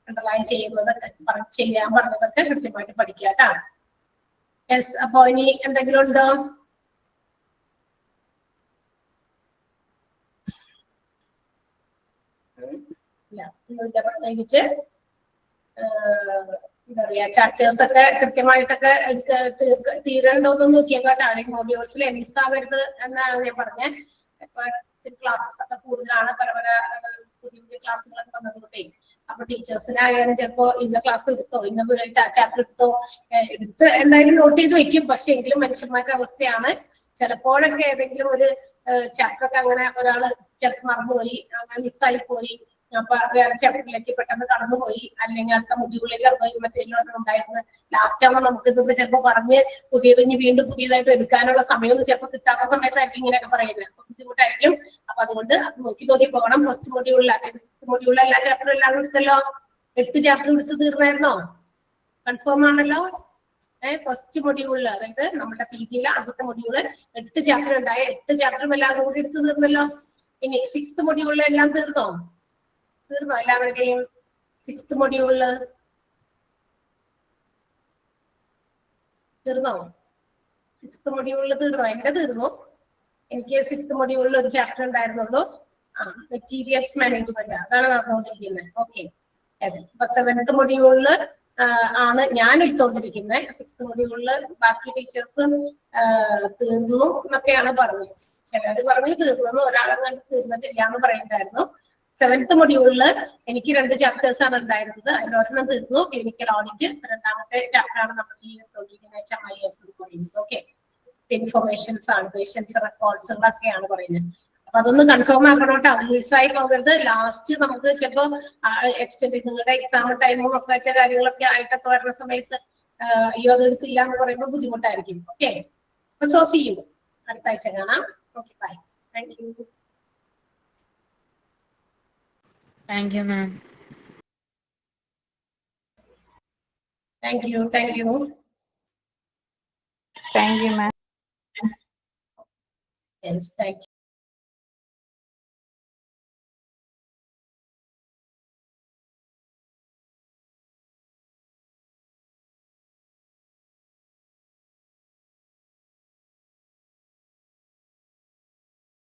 അണ്ടർലൈൻ ചെയ്യുന്നതൊക്കെ ചെയ്യാൻ പറഞ്ഞതൊക്കെ കൃത്യമായിട്ട് പഠിക്കുക കേട്ടോ. യെസ്, അപ്പൊ ഇനി എന്തെങ്കിലും ഉണ്ടോ? ഇല്ല, പ്രത്യേകിച്ച് എന്താ പറയാ, ചാപ്റ്റേഴ്സ് ഒക്കെ കൃത്യമായിട്ടൊക്കെ തീരണ്ടോന്ന് നോക്കിയേക്കോട്ടെ. അല്ലെങ്കിൽ മോഡ്യൂൾസിൽ മിസ്സാവരുത് എന്നാണ് ഞാൻ പറഞ്ഞത്. ഇപ്പൊ ക്ലാസ്സസ് ഒക്കെ കൂടുതലാണ്, പല പുതിയ ക്ലാസ്സുകളൊക്കെ വന്നതുകൊണ്ടേ. അപ്പൊ ടീച്ചേഴ്സിനായാലും ചിലപ്പോ ഇന്ന ക്ലാസ് എടുത്തോ, ഇന്ന ചാപ്റ്റർ എടുത്തോ, എടുത്ത് എന്തായാലും നോട്ട് ചെയ്ത് വെക്കും. പക്ഷെ എങ്കിലും മനുഷ്യന്മാരുടെ അവസ്ഥയാണ്, ചിലപ്പോഴൊക്കെ ഏതെങ്കിലും ഒരു ചാപ്റ്റർ ഒക്കെ അങ്ങനെ ഒരാള് ചിലപ്പോൾ മറന്നുപോയി, അങ്ങനെ മിസ്സായി പോയി, അപ്പൊ വേറെ ചാപ്റ്ററിലേക്ക് പെട്ടെന്ന് കടന്നുപോയി, അല്ലെങ്കിൽ അടുത്ത മുടികളിലേക്ക് കടന്നുപോയി, മറ്റേതിലൊന്നും ഉണ്ടായിരുന്നു. ലാസ്റ്റ് ആവുമ്പോൾ നമുക്ക് ഇതിപ്പോ ചിലപ്പോൾ പറഞ്ഞ് പുതിയത് ഇനി വീണ്ടും പുതിയതായിട്ട് എടുക്കാനുള്ള സമയമൊന്നും ചിലപ്പോൾ കിട്ടാത്ത സമയത്തായിരിക്കും ഇങ്ങനെയൊക്കെ പറയുന്നത്. അപ്പൊ ബുദ്ധിമുട്ടായിരിക്കും. അപ്പൊ അതുകൊണ്ട് അത് നോക്കി പോകണം. ഫസ്റ്റ് മൊഡ്യൂളിൽ, അതായത് ഫസ്റ്റ് മൊഡ്യൂളിൽ എല്ലാ ചാപ്റ്ററും എല്ലാം എടുത്തല്ലോ. 8 ചാപ്റ്റർ എടുത്ത് തീർന്നായിരുന്നോ? കൺഫേം ആണല്ലോ? ഫസ്റ്റ് മൊഡ്യൂളിൽ, അതായത് നമ്മുടെ PG-യിലെ ആദ്യത്തെ മൊഡ്യൂള് 8 ചാപ്റ്റർ ഉണ്ടായ 8 ചാപ്റ്ററും എല്ലാവരും കൂടി എടുത്ത് തീർന്നല്ലോ. ഇനി 6th മൊഡ്യൂളിൽ എല്ലാം തീർന്നോ എല്ലാവരുടെയും? 6th മൊഡ്യൂളില് തീർന്നോ? 6th മൊഡ്യൂളിൽ തീർന്നോ? എന്റെ തീർന്നു. എനിക്ക് 6th മൊഡ്യൂളിൽ ഒരു ചാപ്റ്റർ ഉണ്ടായിരുന്നുള്ളൂ. മെറ്റീരിയൽസ് മാനേജ്മെന്റ്, അതാണ് നടന്നുകൊണ്ടിരിക്കുന്നത്. Okay, yes. അപ്പൊ 7th മൊഡ്യൂളില് ആണ് ഞാൻ എടുത്തോണ്ടിരിക്കുന്നത്. 6th മൊഡ്യൂളില് ബാക്കി ടീച്ചേഴ്സ് തീർന്നു എന്നൊക്കെയാണ് പറഞ്ഞത്. ചിലര് പറഞ്ഞു തീർന്നു, ഒരാളെങ്ങാണ്ട് തീർന്നിട്ടില്ല എന്ന് പറയുന്നുണ്ടായിരുന്നു. 7th മൊഡ്യൂളില് എനിക്ക് 2 ചാപ്റ്റേഴ്സ് ആണ് ഉണ്ടായിരുന്നത്. അതിലൊരെണ്ണം തീർന്നു, ക്ലിനിക്കൽ ഓഡിറ്റ്. രണ്ടാമത്തെ ചാപ്റ്റർ ആണ് നമ്മൾ എടുത്തോണ്ടിരിക്കുന്നത്, HMIS എന്ന് പറയുന്നത്. ഓക്കെ, ഇൻഫർമേഷൻസ് ആണ്, പേഷ്യൻസ് റെക്കോർഡ്സുകളൊക്കെയാണ് പറയുന്നത്. അപ്പൊ അതൊന്ന് കൺഫേം ആക്കണോട്ടോ, അത് മിസ്സായി പോകരുത്. ലാസ്റ്റ് നമുക്ക് ചിലപ്പോ എക്സ്റ്റെൻഡ് നിങ്ങളുടെ എക്സാം ടൈമും ഒക്കെ കാര്യങ്ങളൊക്കെ ആയിട്ടൊക്കെ വരുന്ന സമയത്ത് അയ്യോ അത് എടുത്തില്ല എന്ന് പറയുമ്പോൾ ബുദ്ധിമുട്ടായിരിക്കും. ഓക്കെ, അപ്പൊ സോ സീ യു, അടുത്ത ആഴ്ച കാണാം. Okay, bye. Thank you. Thank you, ma'am. Thank you. Thank you. Thank you, ma'am. Yes, thank you.